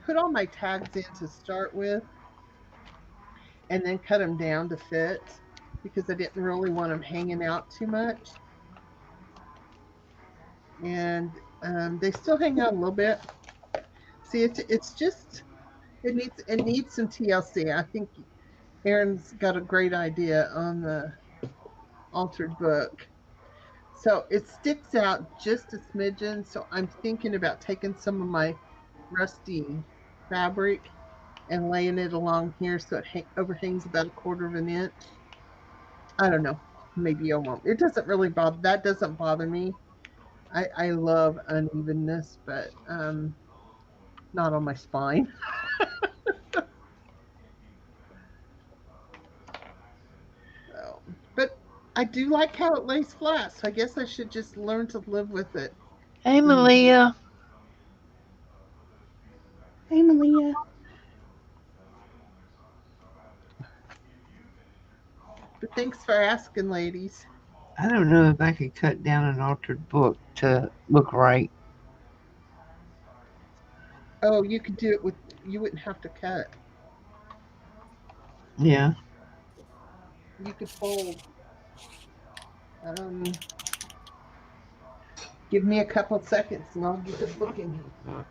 put all my tags in to start with, and then cut them down to fit because I didn't really want them hanging out too much. And they still hang out a little bit. See, it's just it needs some TLC. I think Aaron's got a great idea on the altered book. So it sticks out just a smidgen. So I'm thinking about taking some of my rusty fabric and laying it along here so it overhangs about a quarter of an inch. I don't know. Maybe I won't. It doesn't really bother. That doesn't bother me. I love unevenness, but not on my spine. So, but I do like how it lays flat. So I guess I should just learn to live with it. Hey, Malia. Hey, Malia. But thanks for asking, ladies. I don't know if I could cut down an altered book to look right. Oh, you could do it with. You wouldn't have to cut. Yeah. You could fold. Um, give me a couple of seconds and I'll get the book in here.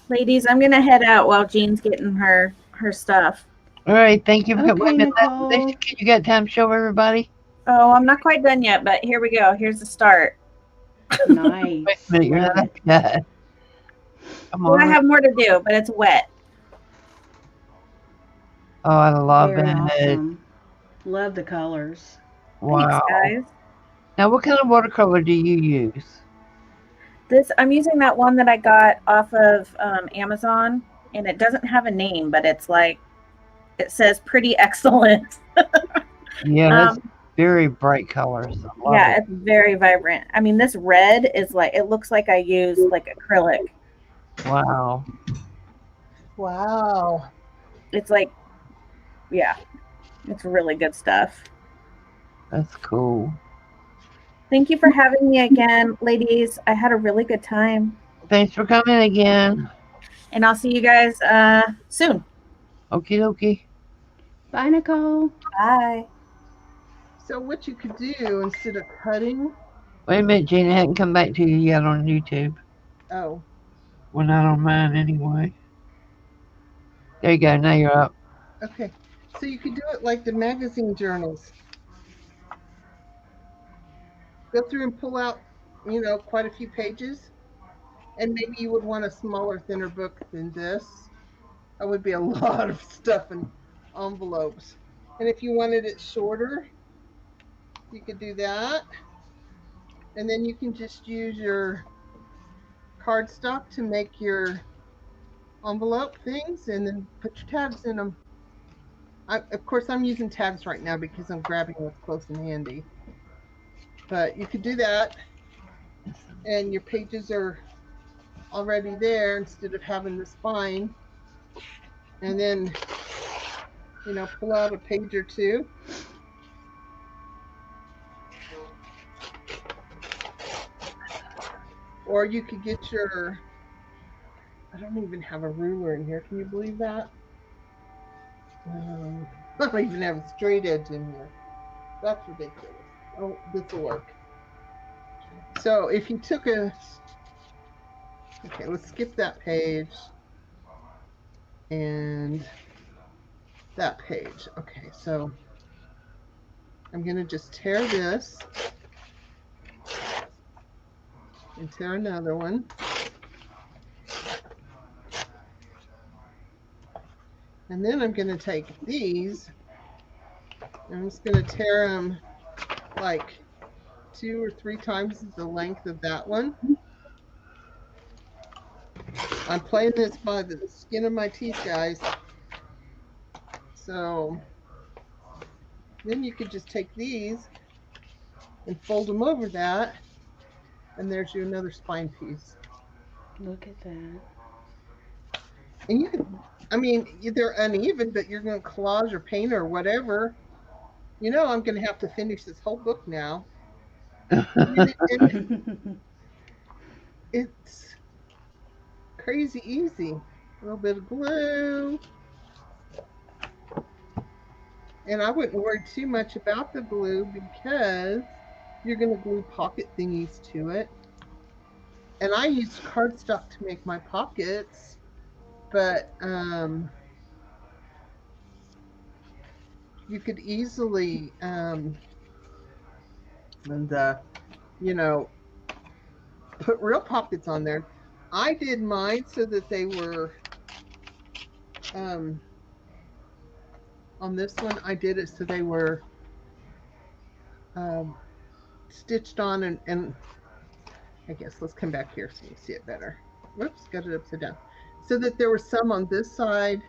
Ladies, I'm gonna head out while Jean's getting her stuff. All right. Thank you for Okay, wait a minute. Nicole. Can you got time to show everybody? Oh, I'm not quite done yet, but here we go. Here's the start. Nice. Wait a minute. You're Love not it. done. Come Well, I on. have more to do, but it's wet. Oh, I love Very it. awesome. Love the colors. Wow. Thanks, guys. Now, what kind of watercolor do you use? I'm using that one that I got off of Amazon, and it doesn't have a name, but it's like it says "pretty excellent." Yeah, that's very bright colors. I love Yeah, it. it's very vibrant. I mean, this red is like it looks like I use like acrylic. Wow. Wow. It's like, yeah, it's really good stuff. That's cool. Thank you for having me again, ladies. I had a really good time, Thanks for coming again. and I'll see you guys soon. Okie dokie. Bye, Nicole. Bye. So what you could do instead of cutting, Wait a minute, Gina. I hadn't come back to you yet on YouTube. oh, Well, not on mine anyway. There you go. Now you're up. okay. So you could do it like the magazine journals. Go through and pull out, quite a few pages. And maybe you would want a smaller, thinner book than this. That would be a lot of stuff in envelopes. And if you wanted it shorter, you could do that. And then you can just use your cardstock to make your envelope things and then put your tags in them. Of course, I'm using tags right now because I'm grabbing what's close and handy. But you could do that, and your pages are already there instead of having the spine. And then, pull out a page or two. Or you could get I don't even have a ruler in here. Can you believe that? I don't even have a straight edge in here. That's ridiculous. Oh, this will work. So if you took a, okay, let's skip that page and that page. Okay, so I'm going to just tear this and tear another one. And then I'm going to take these, and I'm just going to tear them like 2 or 3 times the length of that one. I'm playing this by the skin of my teeth, guys. So then you could just take these and fold them over that, and there's you another spine piece. Look at that. And you can, I mean, they're uneven, but you're going to collage or paint or whatever. You know, I'm going to have to finish this whole book now. And it's crazy easy. A little bit of glue. And I wouldn't worry too much about the glue because you're going to glue pocket thingies to it. And I used cardstock to make my pockets, but you could easily, you know, put real pockets on there. I did mine so that they were, on this one, I did it so they were stitched on, and I guess let's come back here so you can see it better. Whoops, got it upside down. So that there was some on this side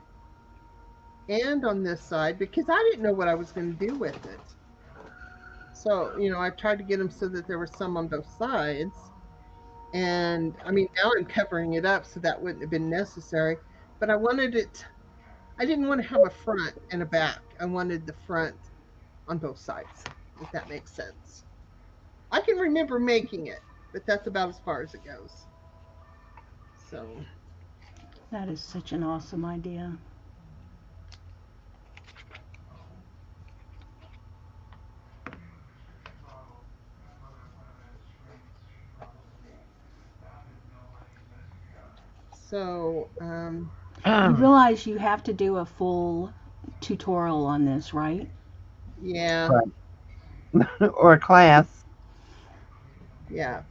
and on this side, because I didn't know what I was going to do with it. So, you know, I tried to get them so that there was some on both sides. And I mean, now I'm covering it up so that wouldn't have been necessary. But I wanted it, I didn't want to have a front and a back. I wanted the front on both sides, if that makes sense. I can remember making it, but that's about as far as it goes. So, That is such an awesome idea. so You realize you have to do a full tutorial on this, right? yeah, Or a class. yeah.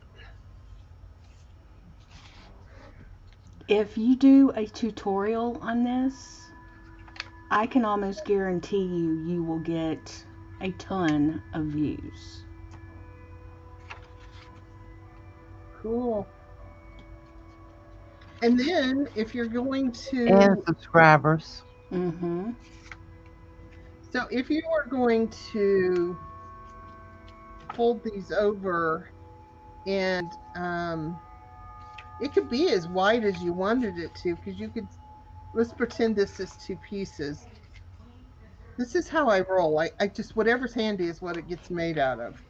If you do a tutorial on this, I can almost guarantee you will get a ton of views. Cool. And then if you're going to, And subscribers. Mm-hmm. so if you are going to fold these over, and it could be as wide as you wanted it to, because you could, let's pretend this is 2 pieces. This is how I roll. I just, whatever's handy is what it gets made out of.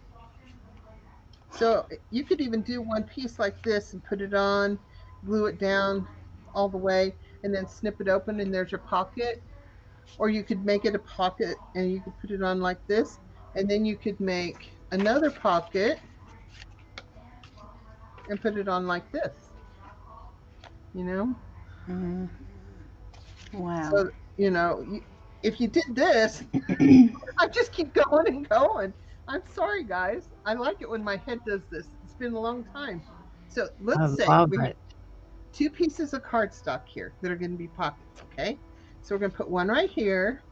So you could even do one piece like this and put it on, glue it down all the way, and then snip it open, and there's your pocket. Or you could make it a pocket and you could put it on like this, and then you could make another pocket and put it on like this, you know? Mm-hmm. Wow. So, you know, if you did this, I just keep going and going. I'm sorry, guys. I like it when my head does this. It's been a long time. So I let's say love we have it. 2 pieces of cardstock here that are going to be pockets, okay? So we're going to put one right here,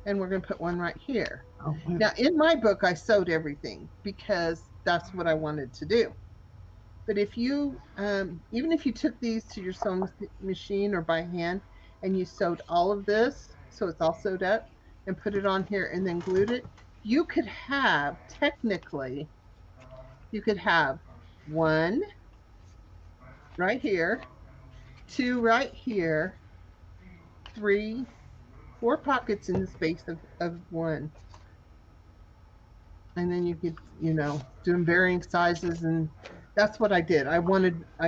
and we're going to put one right here. Oh, Now, in my book, I sewed everything because that's what I wanted to do. But if you, even if you took these to your sewing machine or by hand and you sewed all of this, so it's all sewed up, and put it on here and then glued it, you could have, technically, you could have 1 right here, 2 right here, 3, 4 pockets in the space of 1. And then you could, you know, do them varying sizes, and that's what I did. I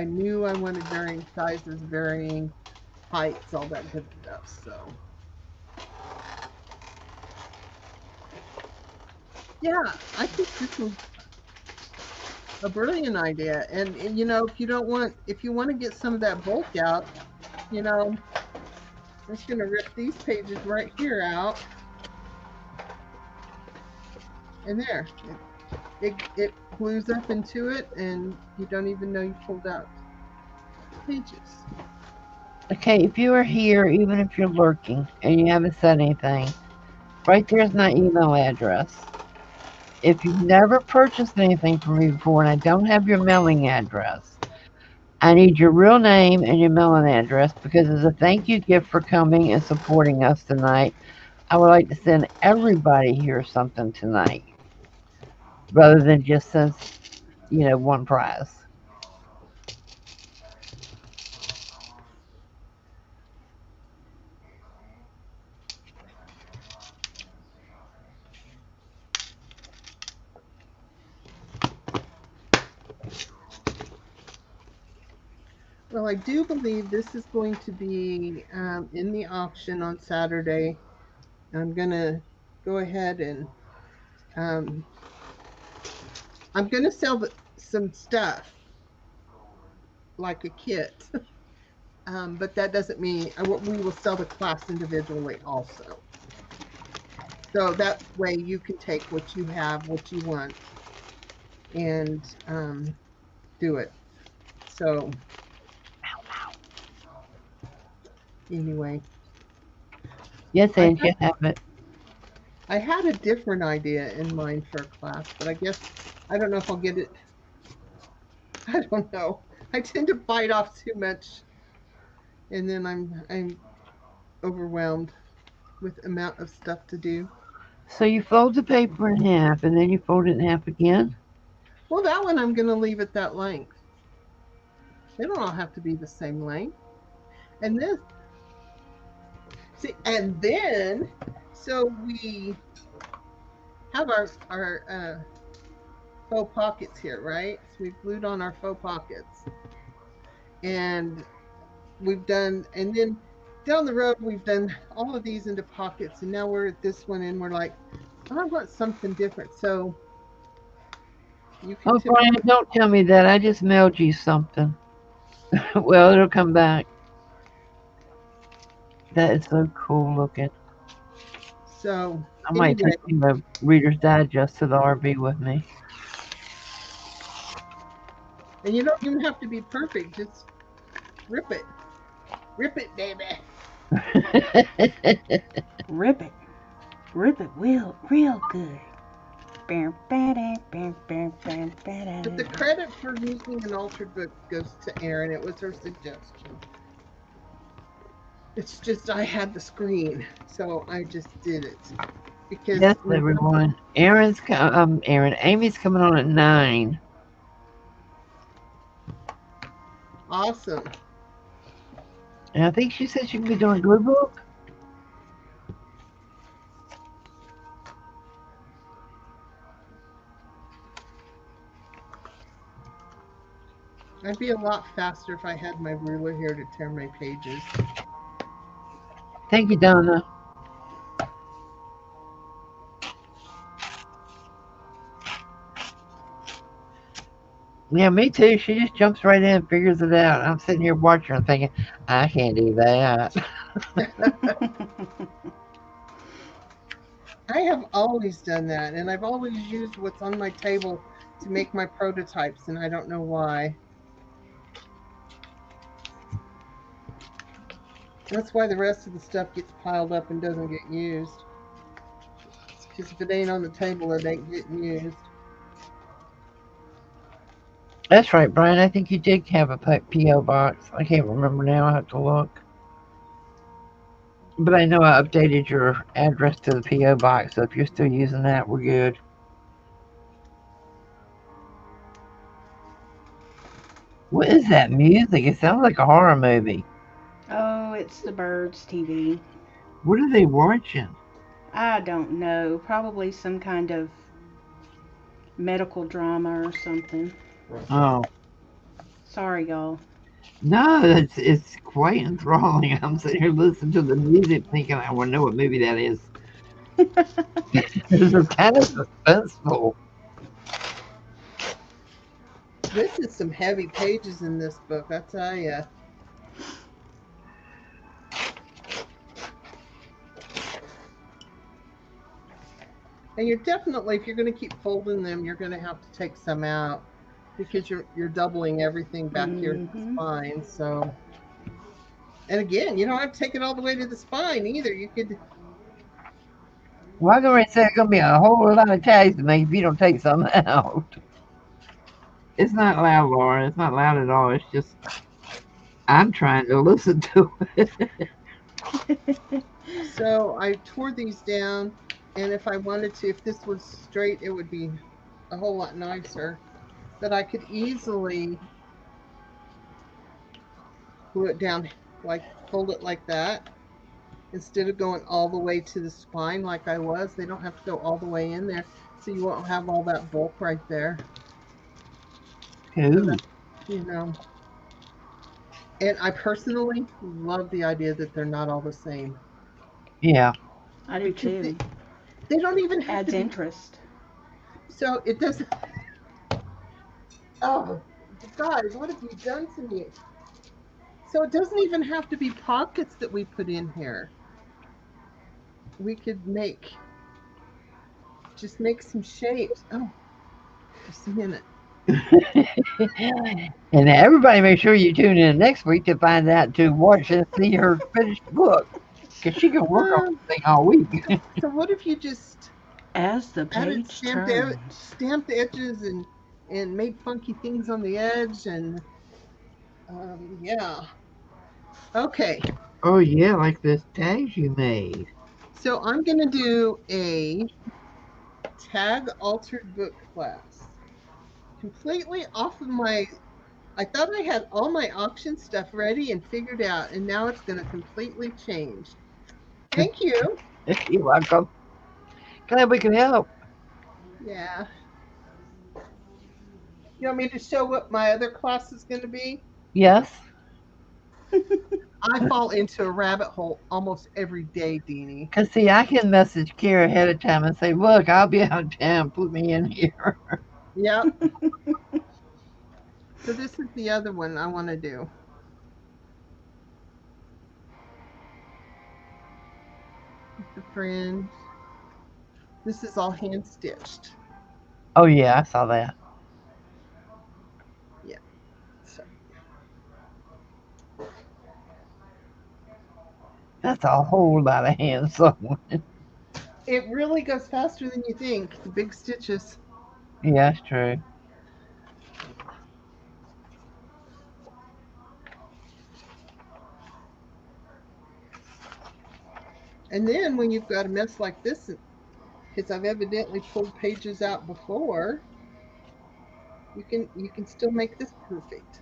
knew I wanted varying sizes, varying heights, all that good stuff. So Yeah, I think this was a brilliant idea. And you know, if you want to get some of that bulk out, you know, I'm just gonna rip these pages right here out, and there, it glues up into it, and you don't even know you pulled out pages. Okay, if you are here, even if you're lurking and you haven't said anything, right there's my email address. If you've never purchased anything from me before and I don't have your mailing address, I need your real name and your mailing address because as a thank you gift for coming and supporting us tonight, I would like to send everybody here something tonight rather than just send, one prize. Well, I do believe this is going to be in the auction on Saturday. I'm gonna go ahead and um, I'm gonna sell some stuff like a kit, but that doesn't mean we will sell the class individually also. So that way you can take what you have, what you want, and do it. So anyway, Yes, I and you have it. I had a different idea in mind for a class, but I guess I don't know if I'll get it. I don't know. I tend to bite off too much, and then I'm overwhelmed with amount of stuff to do. So you fold the paper in half and then you fold it in half again. Well, that one I'm going to leave at that length. They don't all have to be the same length. And this, see, and then, so we have our faux pockets here, right? So we've glued on our faux pockets, and we've done, and then down the road we've done all of these into pockets, and now we're at this one, and we're like, I want something different. So you can Oh, typically, Brian, don't tell me that. I just mailed you something. Well, it'll come back. That is so cool looking. so I might anyway, take the Reader's Digest to the RV with me. and you don't even have to be perfect. Just rip it. Rip it, baby. Rip it. Rip it real good. But the credit for using an altered book goes to Erin. It was her suggestion. It's just I had the screen, so I just did it because Yes, everyone. Amy's coming on at 9. awesome. And I think she said she can be doing Glue Book. I'd be a lot faster if I had my ruler here to tear my pages. Thank you, Donna. Yeah, me too. She just jumps right in and figures it out. I'm sitting here watching her thinking, I can't do that. I have always done that, and I've always used what's on my table to make my prototypes, and I don't know why. That's why the rest of the stuff gets piled up and doesn't get used. Because if it ain't on the table, it ain't getting used. That's right, Brian. I think you did have a P.O. box. I can't remember now. I have to look. But I know I updated your address to the P.O. box, so if you're still using that, we're good. What is that music? It sounds like a horror movie. Oh, it's the birds TV. What are they watching? I don't know. Probably some kind of medical drama or something. Oh. Sorry, y'all. No, it's quite enthralling. I'm sitting here listening to the music thinking I want to know what movie that is. This is kind of suspenseful. This is some heavy pages in this book, I tell you. And you're definitely, if you're going to keep folding them, you're going to have to take some out because you're doubling everything back here at the Mhm. spine. So, and again, you don't have to take it all the way to the spine either. You could, Well, I'm going to say there's going to be a whole lot of tags to make if you don't take some out. It's not loud, Laura. It's not loud at all. It's just I'm trying to listen to it. so I tore these down, and if I wanted to, if this was straight, it would be a whole lot nicer. But I could easily glue it down, like fold it like that. Instead of going all the way to the spine like I was, they don't have to go all the way in there. So you won't have all that bulk right there. So Ooh, that, you know. And I personally love the idea that they're not all the same. yeah. I do Because too. they don't even have Adds to be. interest. So it doesn't. Oh, guys, what have you done to me? So it doesn't even have to be pockets that we put in here. We could just make some shapes. Oh, just a minute. And everybody make sure you tune in next week to find out to watch and see her finished book. Because she can work on Um, this thing all week. so what if you just As the added page turns. stamped edges and made funky things on the edge and yeah. Okay, Oh, yeah, like this tags you made. so I'm gonna do a tag altered book class completely off of my. I thought I had all my auction stuff ready and figured out, and now it's gonna completely change. Thank you. You're welcome. Glad we can help. Yeah. You want me to show what my other class is gonna be? Yes. I fall into a rabbit hole almost every day, Deanie. Because, see, I can message Kira ahead of time and say, look, I'll be out of town. Put me in here. Yep. So this is the other one I want to do. The fringe. This is all hand stitched. Oh, yeah, I saw that. Yeah. So That's a whole lot of hand sewing. it really goes faster than you think. The big stitches. Yeah, that's true. And then when you've got a mess like this, because I've evidently pulled pages out before, you can still make this perfect.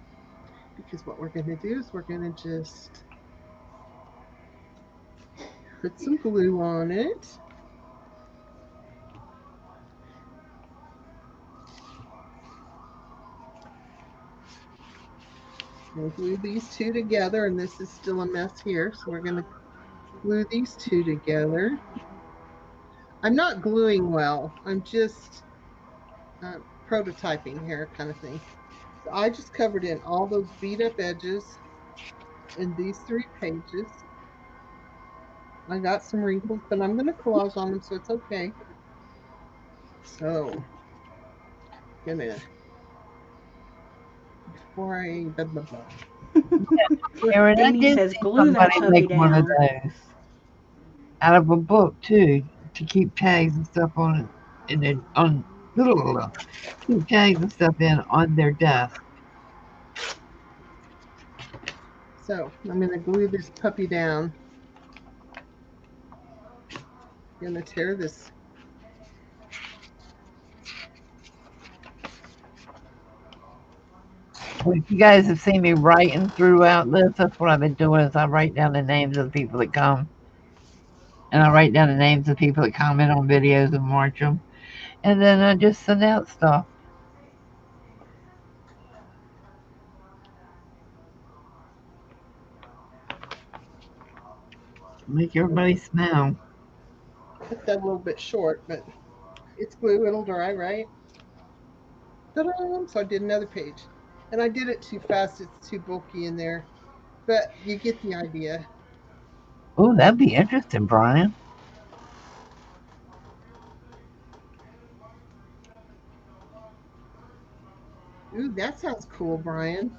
Because what we're going to do is we're going to just put some glue on it. We'll glue these two together, and this is still a mess here, so we're going to glue these two together. I'm not gluing well. I'm just prototyping here kind of thing. So I just covered in all those beat up edges in these 3 pages. I got some wrinkles, but I'm going to collage on them, so it's okay. So, gonna, before I, blah, blah, blah. Aaron, I Deanie did says, see glue that somebody puppy make one of down. those out of a book, too, to keep tags and stuff on it. And then on little keep tags and stuff in on their desk. So, I'm going to glue this puppy down. I'm going to tear this. Well, if you guys have seen me writing throughout this, that's what I've been doing is I write down the names of the people that come. And I write down the names of people that comment on videos and watch them. And then I just send out stuff. Make everybody smile. cut that a little bit short, but it's glue. It'll dry, right? Ta-da! So I did another page. And I did it too fast. It's too bulky in there. But you get the idea. Oh, that'd be interesting, Brian. Ooh, that sounds cool, Brian.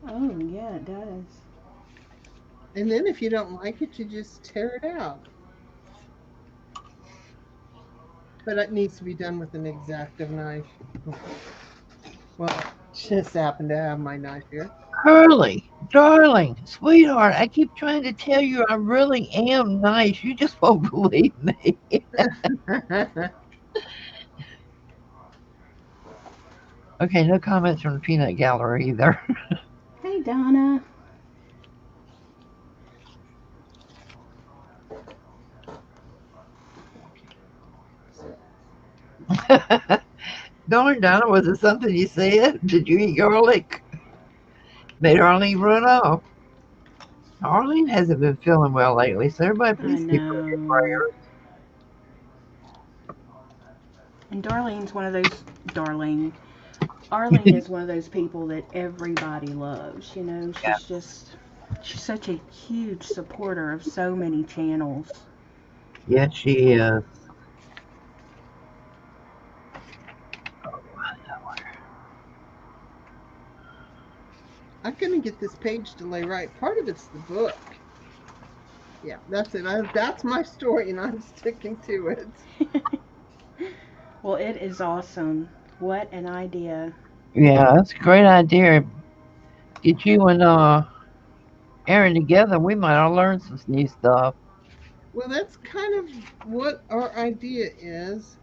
Oh, yeah, it does. And then if you don't like it, you just tear it out. But it needs to be done with an X-Acto knife. Well, just happen to have my knife here. Curly, darling, sweetheart, I keep trying to tell you I really am nice. You just won't believe me. Okay, no comments from the peanut gallery either. Hey, Donna. Darn, Donna, was it something you said? Did you eat garlic? Made Arlene run off. Arlene hasn't been feeling well lately, so everybody I please keep her in your know. prayers. And Darlene's one of those, Arlene is one of those people that everybody loves. You know, she's such a huge supporter of so many channels. Yes, she is. I'm going to get this page to lay right. Part of it's the book. Yeah, that's it. That's my story, and I'm sticking to it. Well, it is awesome. What an idea. Yeah, that's a great idea. Get you and Aaron together, we might all learn some new stuff. Well, that's kind of what our idea is.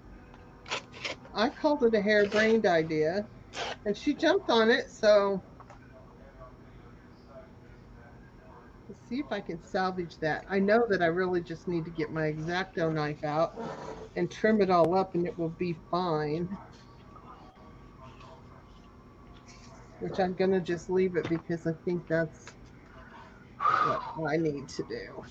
I called it a harebrained idea, and she jumped on it, so let's see if I can salvage that. I know that I really just need to get my X-Acto knife out and trim it all up, and it will be fine. Which I'm going to just leave it because I think that's what I need to do.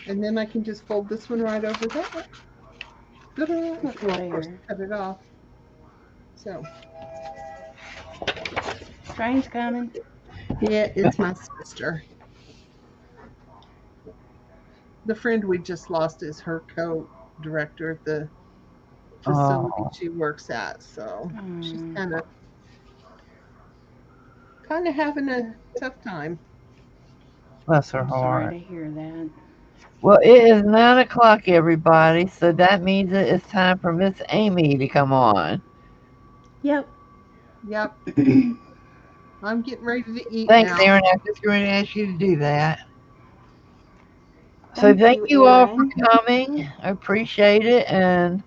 And then I can just fold this one right over that. Ta-da! Look Well, of course, there. cut it off. So, Train's coming. yeah, it's my sister. The friend we just lost is her co-director at the facility Oh, she works at. So she's Mm, kind of having a tough time. bless her I'm sorry heart. to hear that. Well, it is 9 o'clock, everybody, so that means that it's time for Miss Amy to come on. Yep. Yep, I'm getting ready to eat Thanks, now. Aaron. I was just going to ask you to do that. So Thank thank you, you all for Erin. coming. I appreciate it. And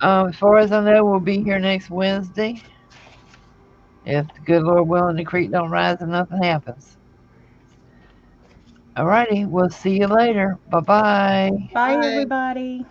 as far as I know, we'll be here next Wednesday. If the good Lord willing, the creek don't rise and nothing happens. Alrighty, we'll see you later. Bye-bye. Bye, Bye. everybody.